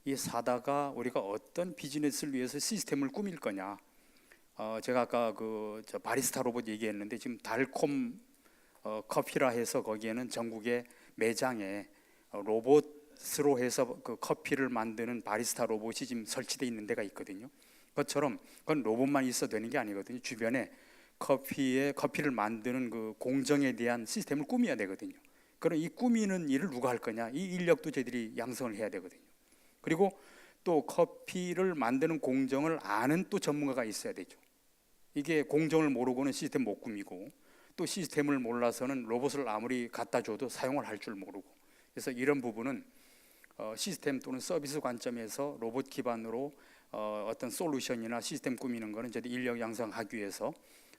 이 사다가 우리가 어떤 비즈니스를 위해서 시스템을 꾸밀 거냐. 제가 아까 저 바리스타 로봇 얘기했는데 지금 달콤 커피라 해서 거기에는 전국의 매장에 로봇으로 해서 그 커피를 만드는 바리스타 로봇이 지금 설치되어 있는 데가 있거든요. 그것처럼 그건 로봇만 있어도 되는 게 아니거든요. 주변에 커피를 만드는 그 공정에 대한 시스템을 꾸며야 되거든요. 그럼 이 꾸미는 일을 누가 할 거냐? 이 인력도 저희들이 양성을 해야 되거든요. 그리고 또 커피를 만드는 공정을 아는 또 전문가가 있어야 되죠. 이게 공정을 모르고는 시스템 못 꾸미고, 또 시스템을 몰라서는 로봇을 아무리 갖다 줘도 사용을 할 줄 모르고, 그래서 이런 부분은 시스템 또는 서비스 관점에서 로봇 기반으로 어떤 솔루션이나 시스템 꾸미는 거는 저희 인력 양성하기 위해서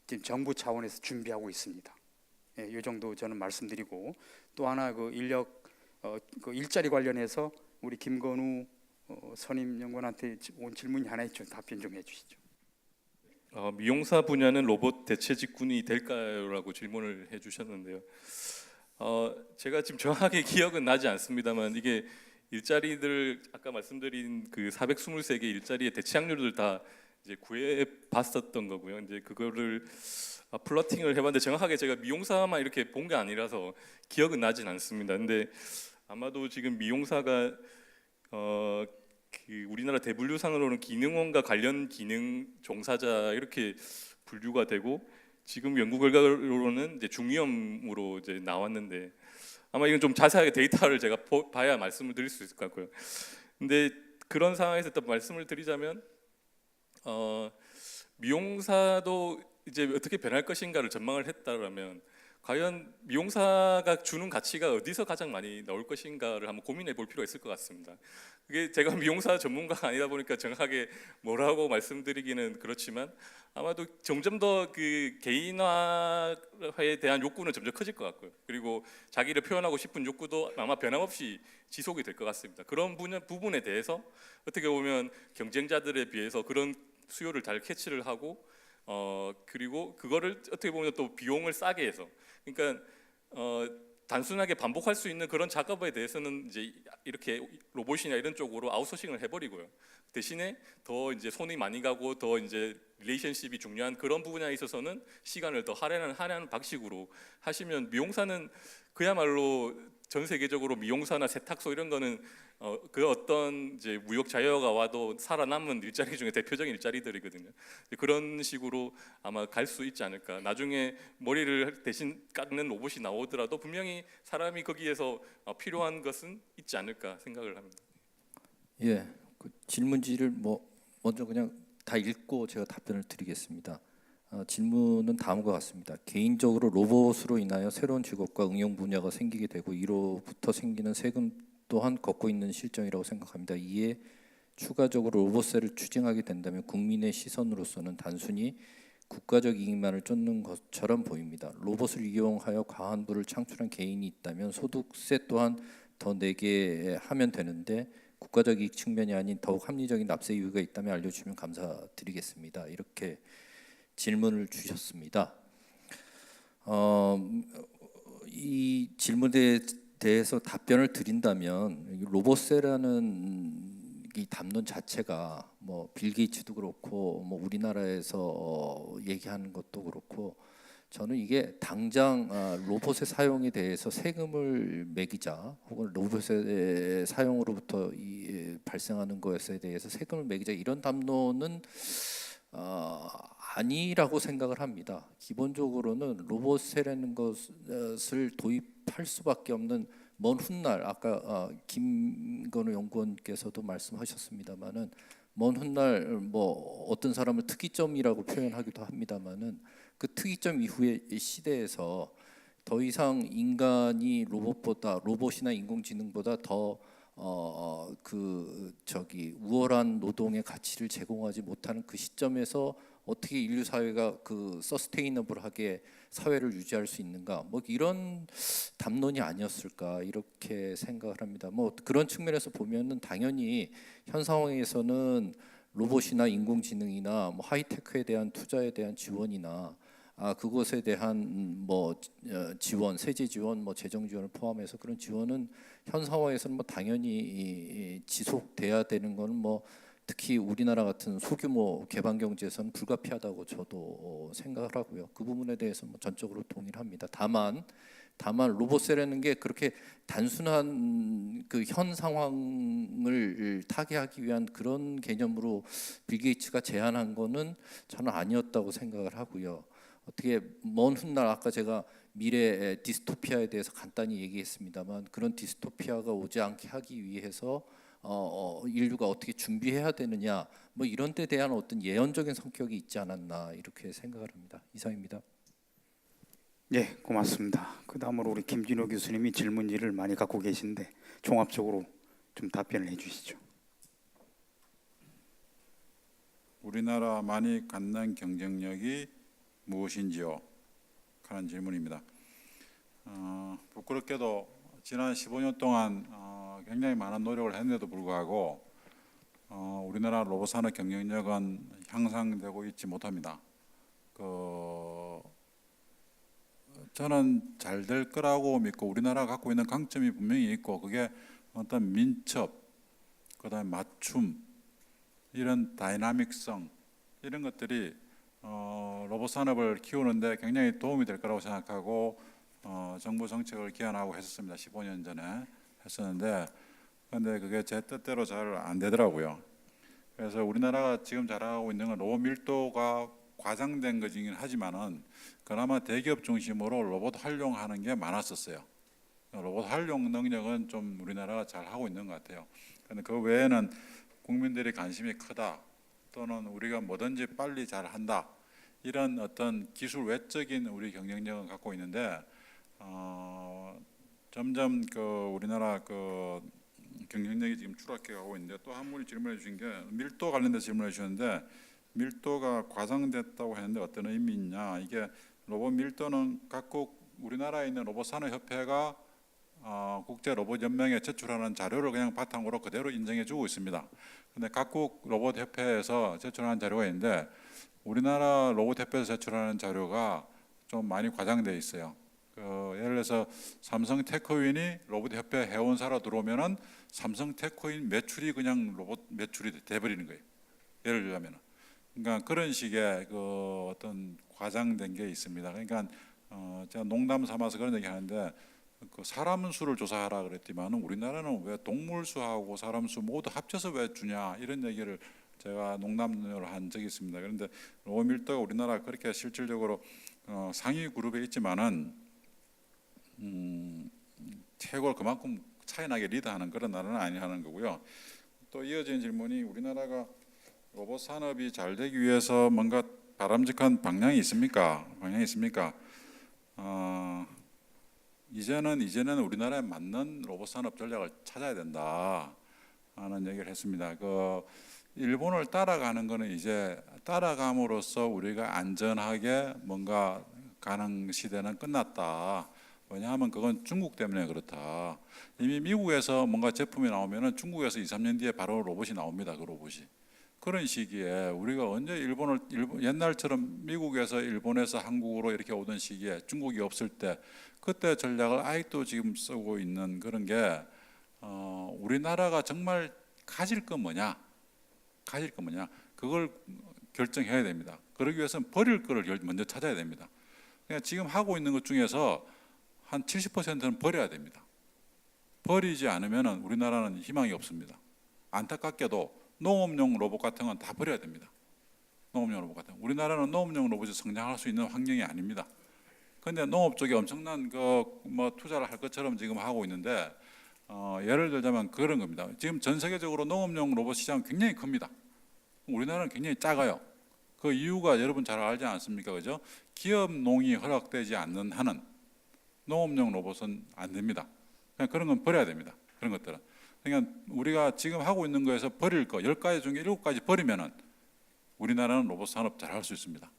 지금 정부 차원에서 준비하고 있습니다. 예, 이 정도 저는 말씀드리고, 또 하나 그 인력 그 일자리 관련해서 우리 김건우 선임연구원한테 온 질문이 하나 있죠. 답변 좀 해주시죠. 미용사 분야는 로봇 대체 직군이 될까요?라고 질문을 해주셨는데요. 제가 지금 정확하게 기억은 나지 않습니다만 이게 일자리들 아까 말씀드린 그 423개 일자리의 대체 확률들 다 이제 구해 봤었던 거고요. 이제 그거를 플러팅을 해봤는데 정확하게 제가 미용사만 이렇게 본 게 아니라서 기억은 나진 않습니다. 근데 아마도 지금 미용사가 그 우리나라 대분류상으로는 기능원과 관련 기능 종사자 이렇게 분류가 되고, 지금 연구 결과로는 이제 중위험으로 이제 나왔는데 아마 이건 좀 자세하게 데이터를 제가 봐야 말씀을 드릴 수 있을 것 같고요. 근데 그런 상황에서 또 말씀을 드리자면 미용사도 이제 어떻게 변할 것인가를 전망을 했다라면 과연 미용사가 주는 가치가 어디서 가장 많이 나올 것인가를 한번 고민해 볼 필요가 있을 것 같습니다. 그게 제가 미용사 전문가가 아니다 보니까 정확하게 뭐라고 말씀드리기는 그렇지만 아마도 점점 더 그 개인화에 대한 욕구는 점점 커질 것 같고요. 그리고 자기를 표현하고 싶은 욕구도 아마 변함없이 지속이 될 것 같습니다. 그런 부분에 대해서 어떻게 보면 경쟁자들에 비해서 그런 수요를 잘 캐치를 하고 그리고 그거를 어떻게 보면 또 비용을 싸게 해서, 그러니까 단순하게 반복할 수 있는 그런 작업에 대해서는 이제 이렇게 로봇이나 이런 쪽으로 아웃소싱을 해버리고요. 대신에 더 이제 손이 많이 가고 더 이제 릴레이션십이 중요한 그런 부분에 있어서는 시간을 더 할애하는 방식으로 하시면, 미용사는 그야말로 전 세계적으로 미용사나 세탁소 이런 거는 그 어떤 이제 무역 자유화가 와도 살아남은 일자리 중에 대표적인 일자리들이거든요. 그런 식으로 아마 갈 수 있지 않을까. 나중에 머리를 대신 깎는 로봇이 나오더라도 분명히 사람이 거기에서 필요한 것은 있지 않을까 생각을 합니다. 예, 그 질문지를 먼저 그냥 다 읽고 제가 답변을 드리겠습니다. 질문은 다음과 같습니다. 개인적으로 로봇으로 인하여 새로운 직업과 응용 분야가 생기게 되고 이로부터 생기는 세금 또한 걷고 있는 실정이라고 생각합니다. 이에 추가적으로 로봇세를 추징하게 된다면 국민의 시선으로서는 단순히 국가적 이익만을 쫓는 것처럼 보입니다. 로봇을 이용하여 과한 부를 창출한 개인이 있다면 소득세 또한 더 내게 하면 되는데 국가적 이익 측면이 아닌 더욱 합리적인 납세 이유가 있다면 알려주시면 감사드리겠습니다. 이렇게 질문을 주셨습니다. 이 질문에 대해서 답변을 드린다면 로봇세라는 이 담론 자체가 빌 게이츠도 그렇고 우리나라에서 얘기하는 것도 그렇고, 저는 이게 당장 로봇의 사용에 대해서 세금을 매기자 혹은 로봇의 사용으로부터 발생하는 것에 대해서 세금을 매기자 이런 담론은 아니라고 생각을 합니다. 기본적으로는 로봇세라는 것을 도입할 수밖에 없는 먼 훗날 아까 김건우 연구원께서도 말씀하셨습니다마는 먼 훗날 뭐 어떤 사람을 특이점이라고 표현하기도 합니다마는 그 특이점 이후의 시대에서 더 이상 인간이 로봇이나 인공지능보다 더 우월한 노동의 가치를 제공하지 못하는 그 시점에서 어떻게 인류 사회가 그 서스테이너블하게 사회를 유지할 수 있는가, 뭐 이런 담론이 아니었을까 이렇게 생각을 합니다. 뭐 그런 측면에서 보면은 당연히 현 상황에서는 로봇이나 인공지능이나 뭐 하이테크에 대한 투자에 대한 지원이나 그것에 대한 지원, 세제 지원, 뭐 재정 지원을 포함해서 그런 지원은 현 상황에서는 뭐 당연히 지속돼야 되는 거는 뭐 특히 우리나라 같은 소규모 개방 경제에서는 불가피하다고 저도 생각을 하고요. 그 부분에 대해서 뭐 전적으로 동의를 합니다. 다만 로봇세라는 게 그렇게 단순한 그 현 상황을 타개하기 위한 그런 개념으로 빌 게이츠가 제안한 거는 저는 아니었다고 생각을 하고요. 어떻게 먼 훗날 아까 제가 미래 디스토피아에 대해서 간단히 얘기했습니다만 그런 디스토피아가 오지 않게 하기 위해서 인류가 어떻게 준비해야 되느냐 뭐 이런 데 대한 어떤 예언적인 성격이 있지 않았나 이렇게 생각을 합니다. 이상입니다. 예, 고맙습니다. 그 다음으로 우리 김진호 교수님이 질문지를 많이 갖고 계신데 종합적으로 좀 답변을 해주시죠. 우리나라만이 갖는 경쟁력이 무엇인지요? 하는 질문입니다. 부끄럽게도 지난 15년 동안 굉장히 많은 노력을 했는데도 불구하고 우리나라 로봇 산업 경쟁력은 향상되고 있지 못합니다. 저는 잘 될 거라고 믿고 우리나라가 갖고 있는 강점이 분명히 있고 그게 어떤 민첩, 그다음에 맞춤, 이런 다이나믹성 이런 것들이 로봇 산업을 키우는데 굉장히 도움이 될 거라고 생각하고 정부 정책을 기한하고 했었습니다. 15년 전에 했었는데 그런데 그게 제 뜻대로 잘 안 되더라고요. 그래서 우리나라가 지금 잘하고 있는 건 로봇 밀도가 과장된 거긴 하지만은 그나마 대기업 중심으로 로봇 활용하는 게 많았었어요. 로봇 활용 능력은 좀 우리나라가 잘 하고 있는 것 같아요. 그런데 그 외에는 국민들이 관심이 크다 또는 우리가 뭐든지 빨리 잘한다 이런 어떤 기술 외적인 우리 경쟁력은 갖고 있는데 점점 우리나라 경쟁력이 지금 추락해 가고 있는데 또 한 분이 질문해 주신 게 밀도 관련돼서 질문해 주셨는데 밀도가 과장됐다고 했는데 어떤 의미 있냐? 이게 로봇 밀도는 각국 우리나라에 있는 로봇 산업 협회가 국제 로봇 연맹에 제출하는 자료를 그냥 바탕으로 그대로 인정해 주고 있습니다. 근데 각국 로봇 협회에서 제출하는 자료가 있는데 우리나라 로봇 협회에서 제출하는 자료가 좀 많이 과장돼 있어요. 예를 들어서 삼성 테크윈이 로봇 협회 회원사로 들어오면은 삼성 테크윈 매출이 그냥 로봇 매출이 돼버리는 거예요. 예를 들자면은. 그러니까 그런 식의 어떤 과장된 게 있습니다. 그러니까 제가 농담 삼아서 그런 얘기하는데 사람 수를 조사하라 그랬지만 우리나라는 왜 동물 수하고 사람 수 모두 합쳐서 왜 주냐 이런 얘기를 제가 농담으로 한 적이 있습니다. 그런데 로봇 밀도가 우리나라 그렇게 실질적으로 상위 그룹에 있지만은 최고를 그만큼 차이나게 리드하는 그런 나라는 아니라는 거고요. 또 이어진 질문이 우리나라가 로봇 산업이 잘 되기 위해서 뭔가 바람직한 방향이 있습니까? 이제는 우리나라에 맞는 로봇 산업 전략을 찾아야 된다 하는 얘기를 했습니다. 일본을 따라가는 거는 이제 따라감으로써 우리가 안전하게 뭔가 가는 시대는 끝났다. 왜냐하면 그건 중국 때문에 그렇다. 이미 미국에서 뭔가 제품이 나오면은 중국에서 2, 3년 뒤에 바로 로봇이 나옵니다. 그 로봇이. 그런 시기에 우리가 언제 옛날처럼 미국에서 일본에서 한국으로 이렇게 오던 시기에 중국이 없을 때 그때 전략을 아직도 지금 쓰고 있는 그런 게 우리나라가 정말 가질 건 뭐냐? 그걸 결정해야 됩니다. 그러기 위해서는 버릴 거를 먼저 찾아야 됩니다. 그냥 지금 하고 있는 것 중에서 한 70%는 버려야 됩니다. 버리지 않으면 우리나라는 희망이 없습니다. 안타깝게도 농업용 로봇 같은 건 다 버려야 됩니다. 농업용 로봇 같은 건. 우리나라는 농업용 로봇이 성장할 수 있는 환경이 아닙니다. 근데 농업 쪽에 엄청난 그 뭐 투자를 할 것처럼 지금 하고 있는데 예를 들자면 그런 겁니다. 지금 전 세계적으로 농업용 로봇 시장 굉장히 큽니다. 우리나라는 굉장히 작아요. 그 이유가 여러분 잘 알지 않습니까? 그죠? 기업 농이 허락되지 않는 한은 농업용 로봇은 안 됩니다. 그냥 그런 건 버려야 됩니다. 그런 것들은. 그러니까 우리가 지금 하고 있는 거에서 버릴 거 10가지 중에 7가지 버리면은 우리나라는 로봇 산업 잘 할 수 있습니다.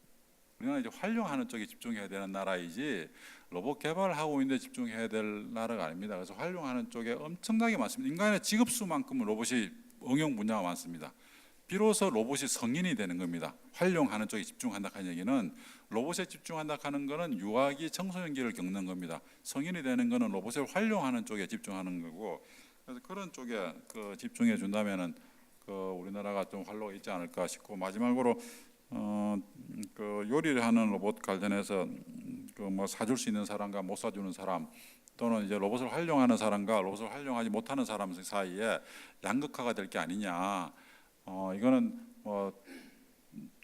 우리나라 이제 활용하는 쪽에 집중해야 되는 나라이지 로봇 개발하고 있는 데 집중해야 될 나라가 아닙니다. 그래서 활용하는 쪽에 엄청나게 많습니다. 인간의 직업수만큼은 로봇이 응용 분야가 많습니다. 비로소 로봇이 성인이 되는 겁니다. 활용하는 쪽에 집중한다 하는 얘기는 로봇에 집중한다 하는 거는 유아기 청소년기를 겪는 겁니다. 성인이 되는 거는 로봇을 활용하는 쪽에 집중하는 거고 그래서 그런 쪽에 그 집중해 준다면은 그 우리나라가 좀 활로가 있지 않을까 싶고 마지막으로 그 요리를 하는 로봇 관련해서 그 뭐 사줄 수 있는 사람과 못 사주는 사람 또는 이제 로봇을 활용하는 사람과 로봇을 활용하지 못하는 사람 사이에 양극화가 될 게 아니냐. 이거는 뭐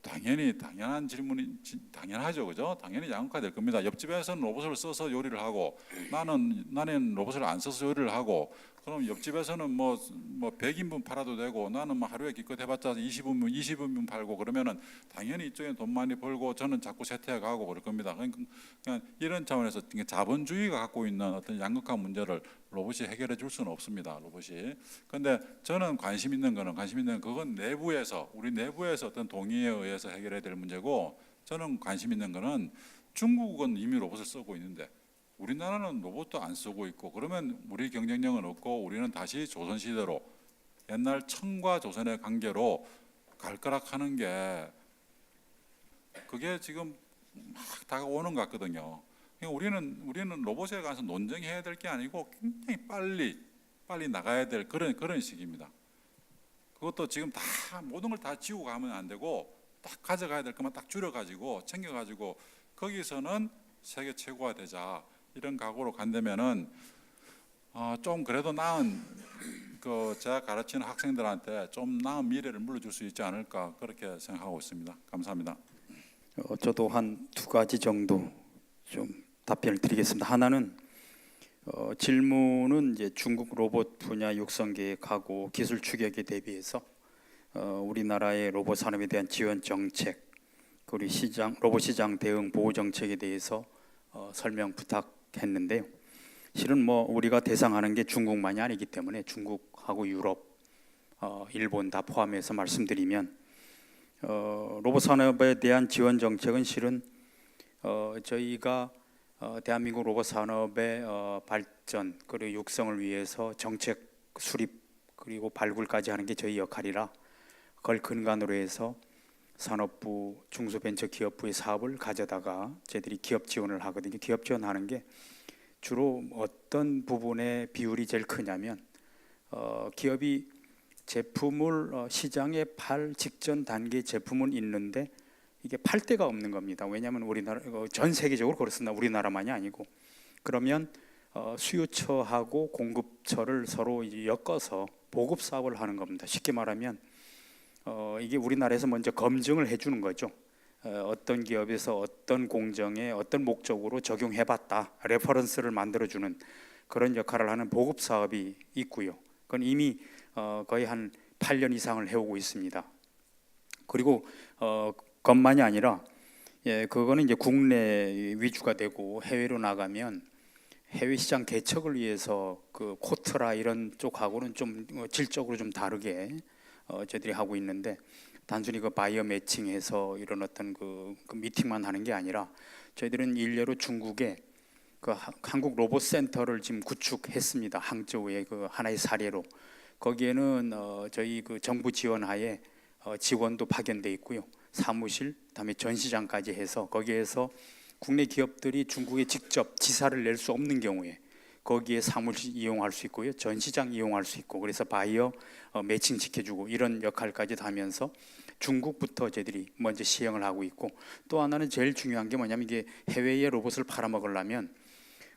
당연한 질문이 당연하죠, 그죠? 당연히 양극화될 겁니다. 옆집에서는 로봇을 써서 요리를 하고 나는 로봇을 안 써서 요리를 하고 그럼 옆집에서는 뭐 100인분 팔아도 되고 나는 뭐 하루에 기껏 해봤자 20인분 팔고 그러면은 당연히 이쪽에 돈 많이 벌고 저는 자꾸 세태가고 그럴 겁니다. 그냥 이런 차원에서 자본주의가 갖고 있는 어떤 양극화 문제를 로봇이 해결해 줄 수는 없습니다. 로봇이. 그런데 저는 관심 있는 거는 그건 내부에서 우리 내부에서 어떤 동의에 의해서 해결해야 될 문제고 저는 관심 있는 거는 중국은 이미 로봇을 쓰고 있는데 우리나라는 로봇도 안 쓰고 있고 그러면 우리 경쟁력은 없고 우리는 다시 조선시대로 옛날 청과 조선의 관계로 갈 거라 하는 게 그게 지금 막 다가오는 것 같거든요. 그러니까 우리는 로봇에 관해서 논쟁해야 될 게 아니고 굉장히 빨리 나가야 될 그런 시기입니다. 그것도 지금 다 모든 걸 다 지우고 가면 안 되고 딱 가져가야 될 것만 딱 줄여가지고 챙겨가지고 거기서는 세계 최고가 되자 이런 각오로 간다면은 좀 그래도 나은 그 제가 가르치는 학생들한테 좀 나은 미래를 물려줄 수 있지 않을까 그렇게 생각하고 있습니다. 감사합니다. 저도 한 2가지 정도 좀 답변을 드리겠습니다. 하나는 질문은 이제 중국 로봇 분야 육성 계획하고 기술 추격에 대비해서 우리나라의 로봇 산업에 대한 지원 정책 그리고 로봇 시장 대응 보호 정책에 대해서 설명 부탁했는데요. 실은 뭐 우리가 대상하는 게 중국만이 아니기 때문에 중국하고 유럽, 일본 다 포함해서 말씀드리면 로봇 산업에 대한 지원 정책은 실은 저희가 대한민국 로봇 산업의 발전 그리고 육성을 위해서 정책 수립 그리고 발굴까지 하는 게 저희 역할이라 그걸 근간으로 해서 산업부, 중소벤처기업부의 사업을 가져다가 저희들이 기업 지원을 하거든요. 기업 지원하는 게 주로 어떤 부분의 비율이 제일 크냐면 기업이 제품을 시장에 팔 직전 단계 제품은 있는데 이게 팔 데가 없는 겁니다. 왜냐하면 우리나라 전 세계적으로 그렇습니다. 우리나라만이 아니고 그러면 수요처하고 공급처를 서로 엮어서 보급 사업을 하는 겁니다. 쉽게 말하면 이게 우리나라에서 먼저 검증을 해주는 거죠. 어떤 기업에서 어떤 공정에 어떤 목적으로 적용해봤다 레퍼런스를 만들어주는 그런 역할을 하는 보급 사업이 있고요. 그건 이미 거의 한 8년 이상을 해오고 있습니다. 그리고 것만이 아니라 그거는 이제 국내 위주가 되고 해외로 나가면 해외 시장 개척을 위해서 그 코트라 이런 쪽하고는 좀 질적으로 좀 다르게 저희들이 하고 있는데 단순히 그 바이어 매칭해서 이런 어떤 그 미팅만 하는 게 아니라 저희들은 일례로 중국에 그 한국 로봇 센터를 지금 구축했습니다. 항저우의 그 하나의 사례로 거기에는 저희 그 정부 지원하에 직원도 파견돼 있고요. 사무실, 그다음에 전시장까지 해서 거기에서 국내 기업들이 중국에 직접 지사를 낼 수 없는 경우에 거기에 사무실 이용할 수 있고요. 전시장 이용할 수 있고 그래서 바이어 매칭 지켜주고 이런 역할까지 하면서 중국부터 저희들이 먼저 시행을 하고 있고 또 하나는 제일 중요한 게 뭐냐면 이게 해외에 로봇을 팔아먹으려면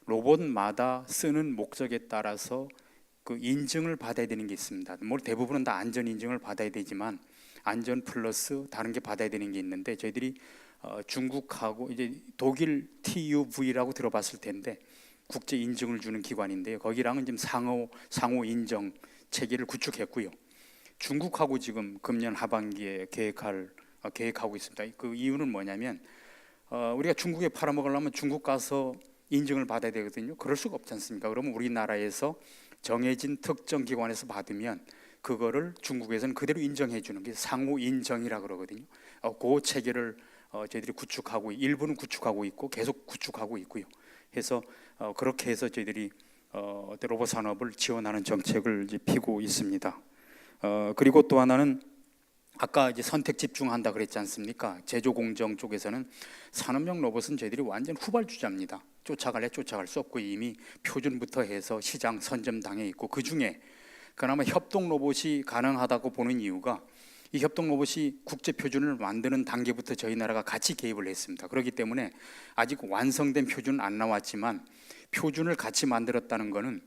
로봇마다 쓰는 목적에 따라서 그 인증을 받아야 되는 게 있습니다. 뭐 대부분은 다 안전 인증을 받아야 되지만 안전 플러스 다른 게 받아야 되는 게 있는데 저희들이 중국하고 이제 독일 TUV라고 들어봤을 텐데 국제 인증을 주는 기관인데요. 거기랑은 지금 상호 인정 체계를 구축했고요. 중국하고 지금 금년 하반기에 계획하고 있습니다. 그 이유는 뭐냐면 우리가 중국에 팔아먹으려면 중국 가서 인증을 받아야 되거든요. 그럴 수가 없지 않습니까? 그러면 우리나라에서 정해진 특정 기관에서 받으면 그거를 중국에서는 그대로 인정해 주는 게 상호 인정이라 그러거든요. 그 체계를 저희들이 일부는 구축하고 있고 계속 구축하고 있고요. 해서 그렇게 해서 저희들이 로봇 산업을 지원하는 정책을 이제 피고 있습니다. 그리고 또 하나는 아까 이제 선택 집중한다 그랬지 않습니까? 제조 공정 쪽에서는 산업용 로봇은 저희들이 완전 후발주자입니다. 쫓아갈 수 없고 이미 표준부터 해서 시장 선점당해 있고 그 중에 그나마 협동 로봇이 가능하다고 보는 이유가 이 협동 로봇이 국제 표준을 만드는 단계부터 저희 나라가 같이 개입을 했습니다. 그렇기 때문에 아직 완성된 표준은 안 나왔지만 표준을 같이 만들었다는 거는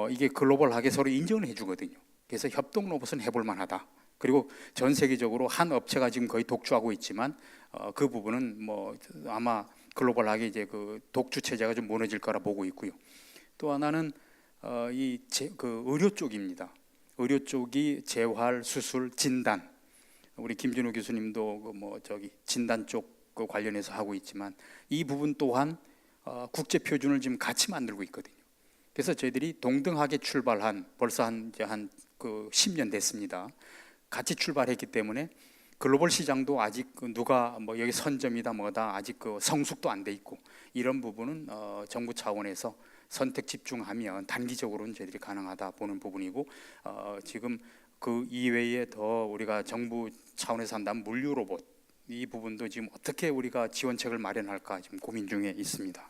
이게 글로벌하게 서로 인정을 해주거든요. 그래서 협동 로봇은 해볼 만하다. 그리고 전 세계적으로 한 업체가 지금 거의 독주하고 있지만 그 부분은 뭐 아마 글로벌하게 이제 그 독주 체제가 좀 무너질 거라 보고 있고요. 또 하나는 그 의료 쪽입니다. 의료 쪽이 재활, 수술, 진단. 우리 김준호 교수님도 진단 쪽 그 관련해서 하고 있지만 이 부분 또한 국제 표준을 지금 같이 만들고 있거든요. 그래서 저희들이 동등하게 출발한 벌써 한 10년 됐습니다. 같이 출발했기 때문에 글로벌 시장도 아직 누가 뭐 여기 선점이다 뭐다 아직 그 성숙도 안 돼 있고 이런 부분은 정부 차원에서 선택 집중하면 단기적으로는 저희들이 가능하다 보는 부분이고 지금 그 이외에 더 우리가 정부 차원에서 한다면 물류 로봇 이 부분도 지금 어떻게 우리가 지원책을 마련할까 지금 고민 중에 있습니다.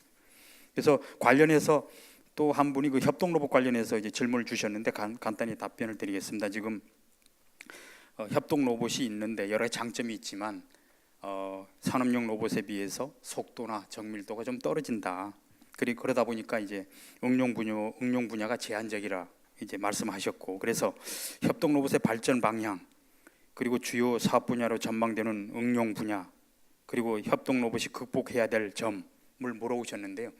그래서 관련해서 또 한 분이 그 협동 로봇 관련해서 이제 질문을 주셨는데 간단히 답변을 드리겠습니다. 지금 협동 로봇이 있는데 여러 장점이 있지만 산업용 로봇에 비해서 속도나 정밀도가 좀 떨어진다. 그러다 보니까 이제 응용 분야가 제한적이라 이제 말씀하셨고 그래서 협동 로봇의 발전 방향 그리고 주요 사업 분야로 전망되는 응용 분야 그리고 협동 로봇이 극복해야 될 점을 물어보셨는데요.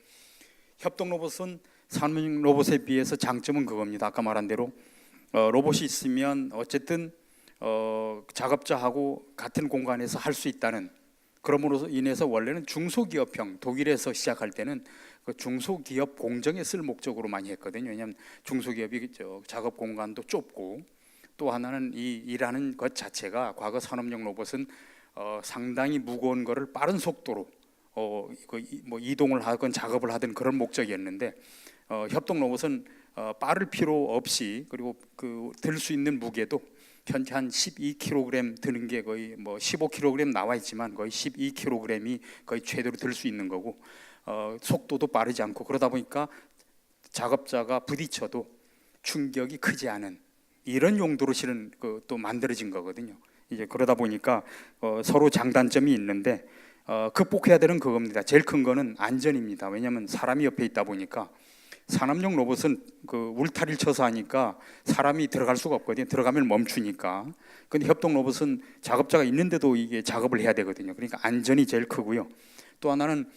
협동 로봇은 산업용 로봇에 비해서 장점은 그겁니다. 아까 말한 대로 로봇이 있으면 어쨌든 작업자하고 같은 공간에서 할 수 있다는 그럼으로 인해서 원래는 중소기업형 독일에서 시작할 때는 그 중소기업 공정에 쓸 목적으로 많이 했거든요. 왜냐하면 중소기업이 작업 공간도 좁고 또 하나는 이 일하는 것 자체가 과거 산업용 로봇은 상당히 무거운 거를 빠른 속도로 뭐 이동을 하건 작업을 하든 그런 목적이었는데 협동 로봇은 빠를 필요 없이 그리고 그 들 수 있는 무게도 현재 한 12kg 드는 게 거의 뭐 15kg 나와 있지만 거의 12kg이 거의 최대로 들 수 있는 거고 속도도 빠르지 않고 그러다 보니까 작업자가 부딪혀도 충격이 크지 않은 이런 용도로 실은 또 만들어진 거거든요. 이제 그러다 보니까 서로 장단점이 있는데 극복해야 되는 그겁니다. 제일 큰 거는 안전입니다. 왜냐하면 사람이 옆에 있다 보니까 산업용 로봇은 그 울타리를 쳐서 하니까 사람이 들어갈 수가 없거든요. 들어가면 멈추니까. 근데 협동 로봇은 작업자가 있는데도 이게 작업을 해야 되거든요. 그러니까 안전이 제일 크고요. 또 하나는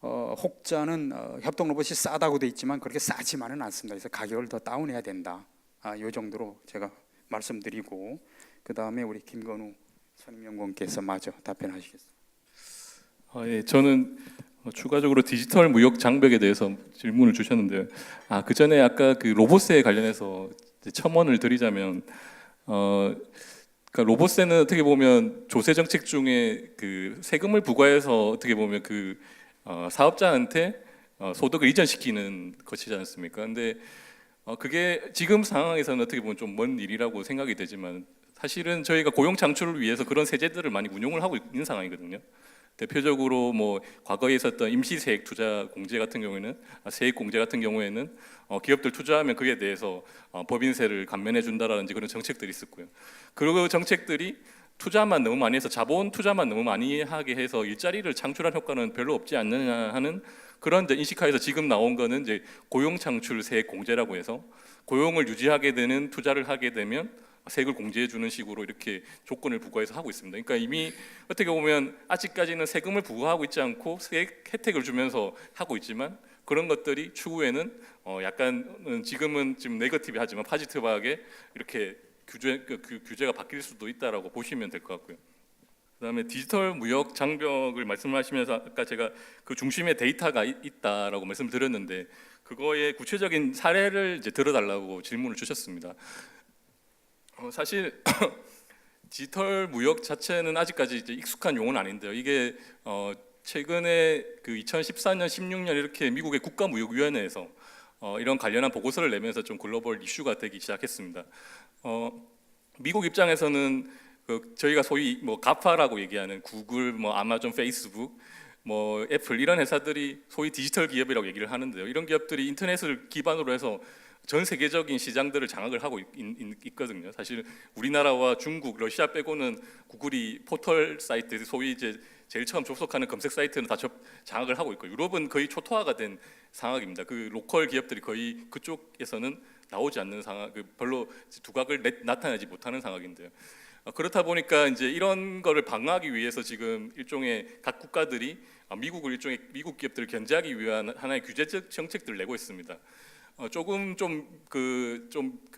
혹자는 협동 로봇이 싸다고 돼 있지만 그렇게 싸지만은 않습니다. 그래서 가격을 더 다운해야 된다. 이 정도로 제가 말씀드리고 그 다음에 우리 김건우 선임연구원께서 마저 답변하시겠습니다. 예, 저는 추가적으로 디지털 무역 장벽에 대해서 질문을 주셨는데 그 전에 아까 그 로봇세 관련해서 첨언을 드리자면 그러니까 로봇세는 어떻게 보면 조세 정책 중에 그 세금을 부과해서 어떻게 보면 그 사업자한테 소득을 이전시키는 것이지 않습니까? 근데 그게 지금 상황에서는 어떻게 보면 좀 먼 일이라고 생각이 되지만 사실은 저희가 고용 창출을 위해서 그런 세제들을 많이 운용을 하고 있는 상황이거든요. 대표적으로 뭐 과거에 있었던 임시세액 투자 공제 같은 경우에는 세액 공제 같은 경우에는 기업들 투자하면 그에 대해서 법인세를 감면해 준다라든지 그런 정책들이 있었고요. 그리고 정책들이 투자만 너무 많이 해서 자본 투자만 너무 많이 하게 해서 일자리를 창출한 효과는 별로 없지 않느냐 하는 그런 인식하에서 지금 나온 거는 이제 고용 창출 세액 공제라고 해서 고용을 유지하게 되는 투자를 하게 되면 세액을 공제해 주는 식으로 이렇게 조건을 부과해서 하고 있습니다. 그러니까 이미 어떻게 보면 아직까지는 세금을 부과하고 있지 않고 세액 혜택을 주면서 하고 있지만 그런 것들이 추후에는 약간 지금은 지금 네거티브하지만 포지티브하게 이렇게 규제가 바뀔 수도 있다라고 보시면 될 것 같고요. 그다음에 디지털 무역 장벽을 말씀하시면서 아까 제가 그 중심에 데이터가 있다라고 말씀을 드렸는데 그거의 구체적인 사례를 이제 들어달라고 질문을 주셨습니다. 사실 디지털 무역 자체는 아직까지 이제 익숙한 용어는 아닌데요. 이게 최근에 그 2014년, 16년 이렇게 미국의 국가무역위원회에서 이런 관련한 보고서를 내면서 좀 글로벌 이슈가 되기 시작했습니다. 미국 입장에서는 저희가 소위 뭐 가파라고 얘기하는 구글, 뭐 아마존, 페이스북, 뭐 애플 이런 회사들이 소위 디지털 기업이라고 얘기를 하는데요. 이런 기업들이 인터넷을 기반으로 해서 전 세계적인 시장들을 장악을 하고 있거든요. 사실 우리나라와 중국, 러시아 빼고는 구글이 포털 사이트, 소위 이제 제일 처음 접속하는 검색 사이트는 다 장악을 하고 있고 유럽은 거의 초토화가 된 상황입니다. 그 로컬 기업들이 거의 그쪽에서는 나오지 않는 상황, 별로 두각을 나타내지 못하는 상황인데요. 그렇다 보니까 이제 이런 거를 방어하기 위해서 지금 일종의 각 국가들이 미국을 일종의 미국 기업들을 견제하기 위한 하나의 규제적 정책들을 내고 있습니다. 조금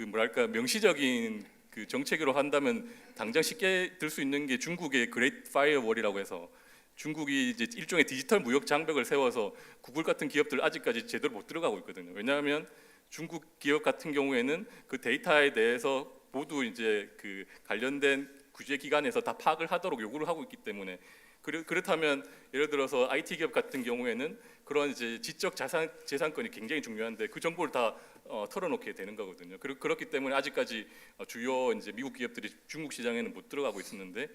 뭐랄까 명시적인 그 정책으로 한다면 당장 쉽게 들 수 있는 게 중국의 그레이트 파이어월이라고 해서 중국이 이제 일종의 디지털 무역 장벽을 세워서 구글 같은 기업들 아직까지 제대로 못 들어가고 있거든요. 왜냐하면 중국 기업 같은 경우에는 그 데이터에 대해서 모두 이제 그 관련된 규제 기관에서 다 파악을 하도록 요구를 하고 있기 때문에 그렇다면 예를 들어서 IT 기업 같은 경우에는 그런 이제 지적 재산권이 굉장히 중요한데 그 정보를 다 털어놓게 되는 거거든요. 그렇기 때문에 아직까지 주요 이제 미국 기업들이 중국 시장에는 못 들어가고 있었는데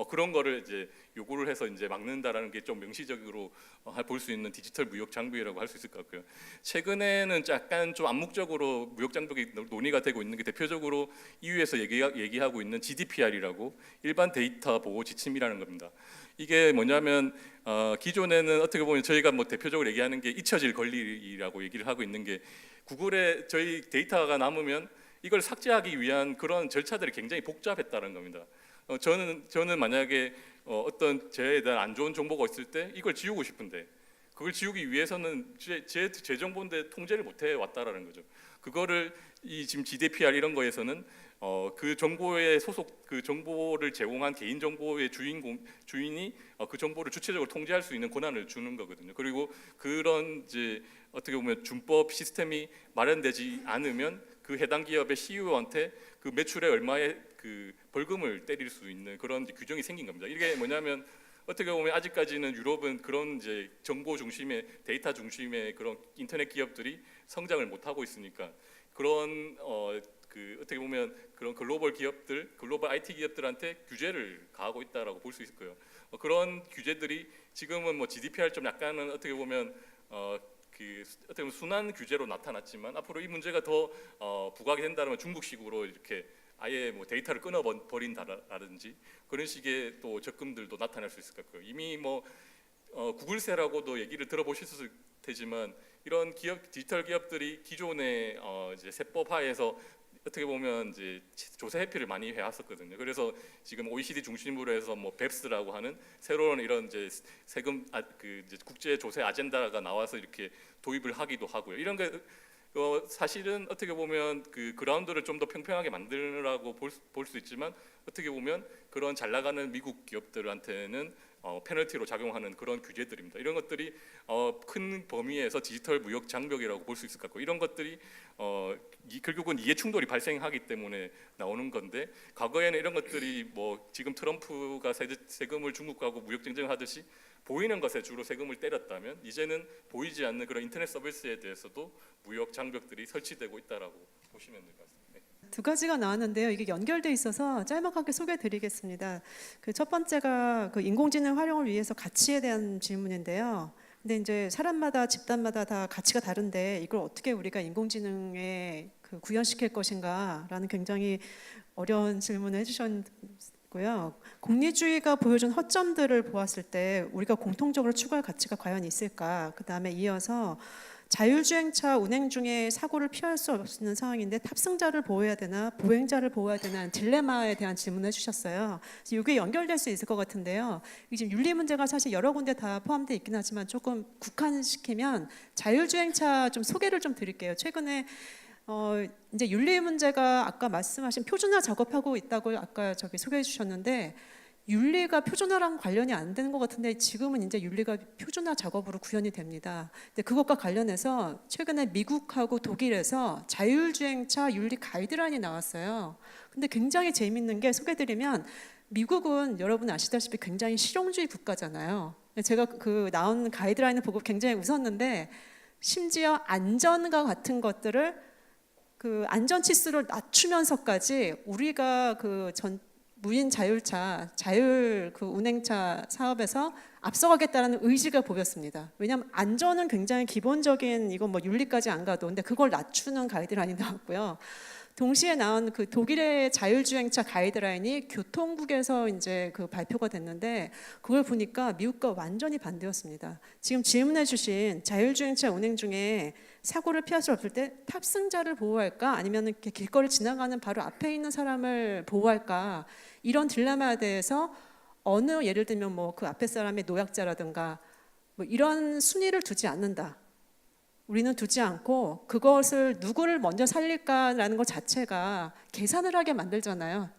그런 거를 이제 요구를 해서 이제 막는다라는 게 좀 명시적으로 볼 수 있는 디지털 무역 장벽이라고 할 수 있을 것 같고요. 최근에는 약간 좀 암묵적으로 무역 장벽이 논의가 되고 있는 게 대표적으로 EU에서 얘기하고 있는 GDPR이라고 일반 데이터 보호 지침이라는 겁니다. 이게 뭐냐면 기존에는 어떻게 보면 저희가 뭐 대표적으로 얘기하는 게 잊혀질 권리라고 얘기를 하고 있는 게 구글에 저희 데이터가 남으면 이걸 삭제하기 위한 그런 절차들이 굉장히 복잡했다는 겁니다. 저는 만약에 어떤 저에 대한 안 좋은 정보가 있을 때 이걸 지우고 싶은데 그걸 지우기 위해서는 제 정보인데 통제를 못해 왔다라는 거죠. 그거를 이 지금 GDPR 이런 거에서는 그 정보에 그 정보를 제공한 개인 정보의 주인이 그 정보를 주체적으로 통제할 수 있는 권한을 주는 거거든요. 그리고 그런 이제 어떻게 보면 준법 시스템이 마련되지 않으면 그 해당 기업의 CEO한테 그 매출에 얼마의 그 벌금을 때릴 수 있는 그런 규정이 생긴 겁니다. 이게 뭐냐면 어떻게 보면 아직까지는 유럽은 그런 이제 정보 중심의 데이터 중심의 그런 인터넷 기업들이 성장을 못 하고 있으니까 그런 그 어떻게 보면 그런 글로벌 IT 기업들한테 규제를 가하고 있다라고 볼 수 있을 거예요. 그런 규제들이 지금은 뭐 GDPR 좀 약간은 어떻게 보면 그 어떻게 보면 순환 규제로 나타났지만 앞으로 이 문제가 더 부각이 된다면 중국식으로 이렇게 아예 뭐 데이터를 끊어버린다라든지 그런 식의 또 접근들도 나타날 수 있을 것 같고요. 이미 뭐 구글세라고도 얘기를 들어보셨을 테지만 이런 디지털 기업들이 기존의 이제 세법하에서 어떻게 보면 이제 조세 회피를 많이 해왔었거든요. 그래서 지금 OECD 중심으로 해서 뭐 BEPS라고 하는 새로운 이런 이제 세금 그 이제 국제 조세 아젠다가 나와서 이렇게 도입을 하기도 하고요. 이런 게 사실은 어떻게 보면 그 그라운드를 좀 더 평평하게 만들라고 볼 수 있지만 어떻게 보면 그런 잘 나가는 미국 기업들한테는 페널티로 작용하는 그런 규제들입니다. 이런 것들이 큰 범위에서 디지털 무역 장벽이라고 볼 수 있을 것 같고 이런 것들이 결국은 이해 충돌이 발생하기 때문에 나오는 건데 과거에는 이런 것들이 뭐 지금 트럼프가 세금을 중국하고 무역 전쟁하듯이 보이는 것에 주로 세금을 때렸다면 이제는 보이지 않는 그런 인터넷 서비스에 대해서도 무역 장벽들이 설치되고 있다라고 보시면 될 것 같습니다. 두 가지가 나왔는데요. 이게 연결돼 있어서 짤막하게 소개해드리겠습니다. 그 첫 번째가 그 인공지능 활용을 위해서 가치에 대한 질문인데요. 근데 이제 사람마다 집단마다 다 가치가 다른데 이걸 어떻게 우리가 인공지능에 그 구현시킬 것인가라는 굉장히 어려운 질문을 해주셨고요. 공리주의가 보여준 허점들을 보았을 때 우리가 공통적으로 추구할 가치가 과연 있을까? 그 다음에 이어서 자율주행차 운행 중에 사고를 피할 수 없는 상황인데 탑승자를 보호해야 되나 보행자를 보호해야 되나 딜레마에 대한 질문을 해주셨어요. 이게 연결될 수 있을 것 같은데요. 이게 지금 윤리 문제가 사실 여러 군데 다 포함되어 있긴 하지만 조금 국한시키면 자율주행차 좀 소개를 좀 드릴게요. 최근에 이제 윤리 문제가 아까 말씀하신 표준화 작업하고 있다고 아까 저기 소개해 주셨는데 윤리가 표준화랑 관련이 안 되는 것 같은데 지금은 이제 윤리가 표준화 작업으로 구현이 됩니다. 근데 그것과 관련해서 최근에 미국하고 독일에서 자율주행차 윤리 가이드라인이 나왔어요. 근데 굉장히 재미있는 게 소개드리면 미국은 여러분 아시다시피 굉장히 실용주의 국가잖아요. 제가 그 나온 가이드라인을 보고 굉장히 웃었는데 심지어 안전과 같은 것들을 그 안전 치수를 낮추면서까지 우리가 그 무인 자율차, 자율 그 운행차 사업에서 앞서가겠다라는 의지가 보였습니다. 왜냐하면 안전은 굉장히 기본적인 이건 뭐 윤리까지 안 가도 근데 그걸 낮추는 가이드라인이 나왔고요. 동시에 나온 그 독일의 자율주행차 가이드라인이 교통국에서 이제 그 발표가 됐는데 그걸 보니까 미국과 완전히 반대였습니다. 지금 질문해주신 자율주행차 운행 중에 사고를 피할 수 없을 때 탑승자를 보호할까 아니면 이렇게 길거리 지나가는 바로 앞에 있는 사람을 보호할까 이런 딜레마에 대해서 어느 예를 들면 뭐 그 앞에 사람의 노약자라든가 뭐 이런 순위를 두지 않는다. 우리는 두지 않고 그것을 누구를 먼저 살릴까라는 것 자체가 계산을 하게 만들잖아요.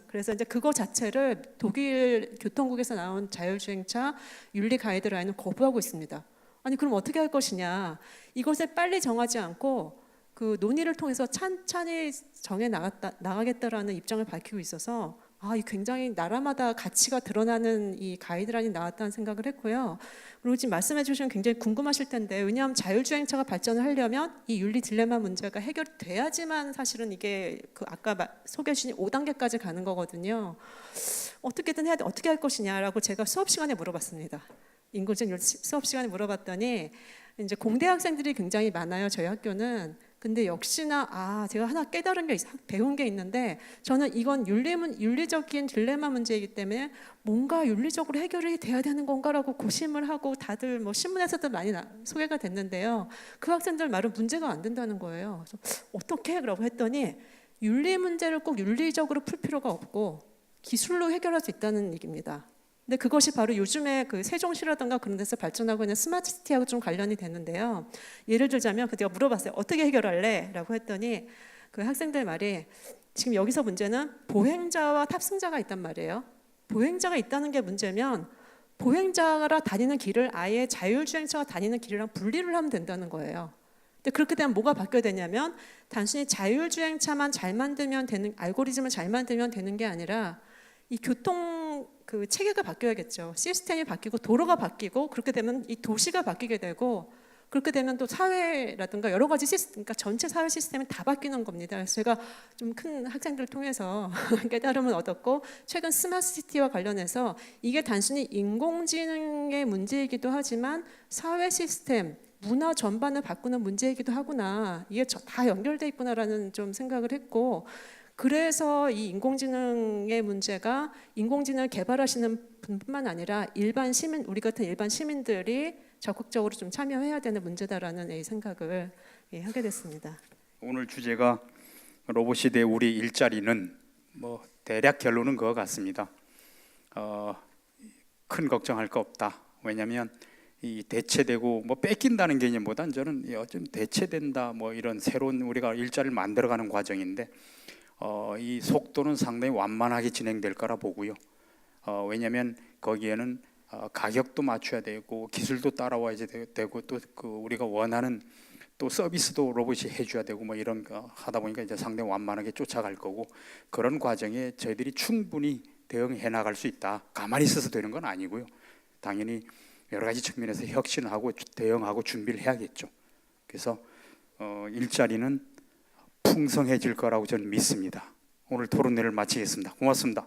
그래서 이제 그거 자체를 독일 교통국에서 나온 자율주행차 윤리 가이드라인은 거부하고 있습니다. 아니 그럼 어떻게 할 것이냐? 이것을 빨리 정하지 않고 그 논의를 통해서 찬찬히 정해 나가겠다라는 입장을 밝히고 있어서 이 굉장히 나라마다 가치가 드러나는 이 가이드라인이 나왔다는 생각을 했고요. 그리고 지금 말씀해 주시면 굉장히 궁금하실 텐데 왜냐하면 자율주행차가 발전을 하려면 이 윤리 딜레마 문제가 해결돼야지만 사실은 이게 그 아까 소개해 주신 5단계까지 가는 거거든요. 어떻게든 해야 돼. 어떻게 할 것이냐라고 제가 수업 시간에 물어봤습니다. 인공지능 수업 시간에 물어봤더니 이제 공대 학생들이 굉장히 많아요. 저희 학교는. 근데 역시나 제가 하나 깨달은 게 배운 게 있는데 저는 이건 윤리적인 딜레마 문제이기 때문에 뭔가 윤리적으로 해결이 돼야 되는 건가라고 고심을 하고 다들 뭐 신문에서도 많이 소개가 됐는데요. 그 학생들 말은 문제가 안 된다는 거예요. 그래서 어떻게 라고 했더니 윤리 문제를 꼭 윤리적으로 풀 필요가 없고 기술로 해결할 수 있다는 얘기입니다. 근데 그것이 바로 요즘에 그 세종시라든가 그런 데서 발전하고 있는 스마트시티하고 좀 관련이 되는데요. 예를 들자면 제가 물어봤어요. 어떻게 해결할래? 라고 했더니 그 학생들 말이 지금 여기서 문제는 보행자와 탑승자가 있단 말이에요. 보행자가 있다는 게 문제면 보행자가 다니는 길을 아예 자율주행차가 다니는 길이랑 분리를 하면 된다는 거예요. 근데 그렇게 되면 뭐가 바뀌어야 되냐면 단순히 자율주행차만 잘 만들면 되는 알고리즘을 잘 만들면 되는 게 아니라 이 교통 그 체계가 바뀌어야겠죠. 시스템이 바뀌고 도로가 바뀌고 그렇게 되면 이 도시가 바뀌게 되고 그렇게 되면 또 사회라든가 여러 가지 그러니까 전체 사회 시스템이 다 바뀌는 겁니다. 그래서 제가 좀 큰 학생들을 통해서 깨달음을 얻었고 최근 스마트시티와 관련해서 이게 단순히 인공지능의 문제이기도 하지만 사회 시스템 문화 전반을 바꾸는 문제이기도 하구나. 이게 다 연결돼 있구나라는 좀 생각을 했고 그래서 이 인공지능의 문제가 인공지능을 개발하시는 분뿐만 아니라 일반 시민, 우리 같은 일반 시민들이 적극적으로 좀 참여해야 되는 문제다라는 이 생각을 하게 됐습니다. 오늘 주제가 로봇 시대 우리 일자리는 뭐 대략 결론은 그거 같습니다. 큰 걱정할 거 없다. 왜냐하면 이 대체되고 뭐 뺏긴다는 개념보다는 저는 좀 대체된다 뭐 이런 새로운 우리가 일자리를 만들어가는 과정인데 이 속도는 상당히 완만하게 진행될 거라 보고요. 왜냐하면 거기에는 가격도 맞춰야 되고 기술도 따라와야 되고 또 그 우리가 원하는 또 서비스도 로봇이 해줘야 되고 뭐 이런 거 하다 보니까 이제 상당히 완만하게 쫓아갈 거고 그런 과정에 저희들이 충분히 대응해 나갈 수 있다. 가만히 있어서 되는 건 아니고요. 당연히 여러 가지 측면에서 혁신하고 대응하고 준비를 해야겠죠. 그래서 일자리는 풍성해질 거라고 저는 믿습니다. 오늘 토론회를 마치겠습니다. 고맙습니다.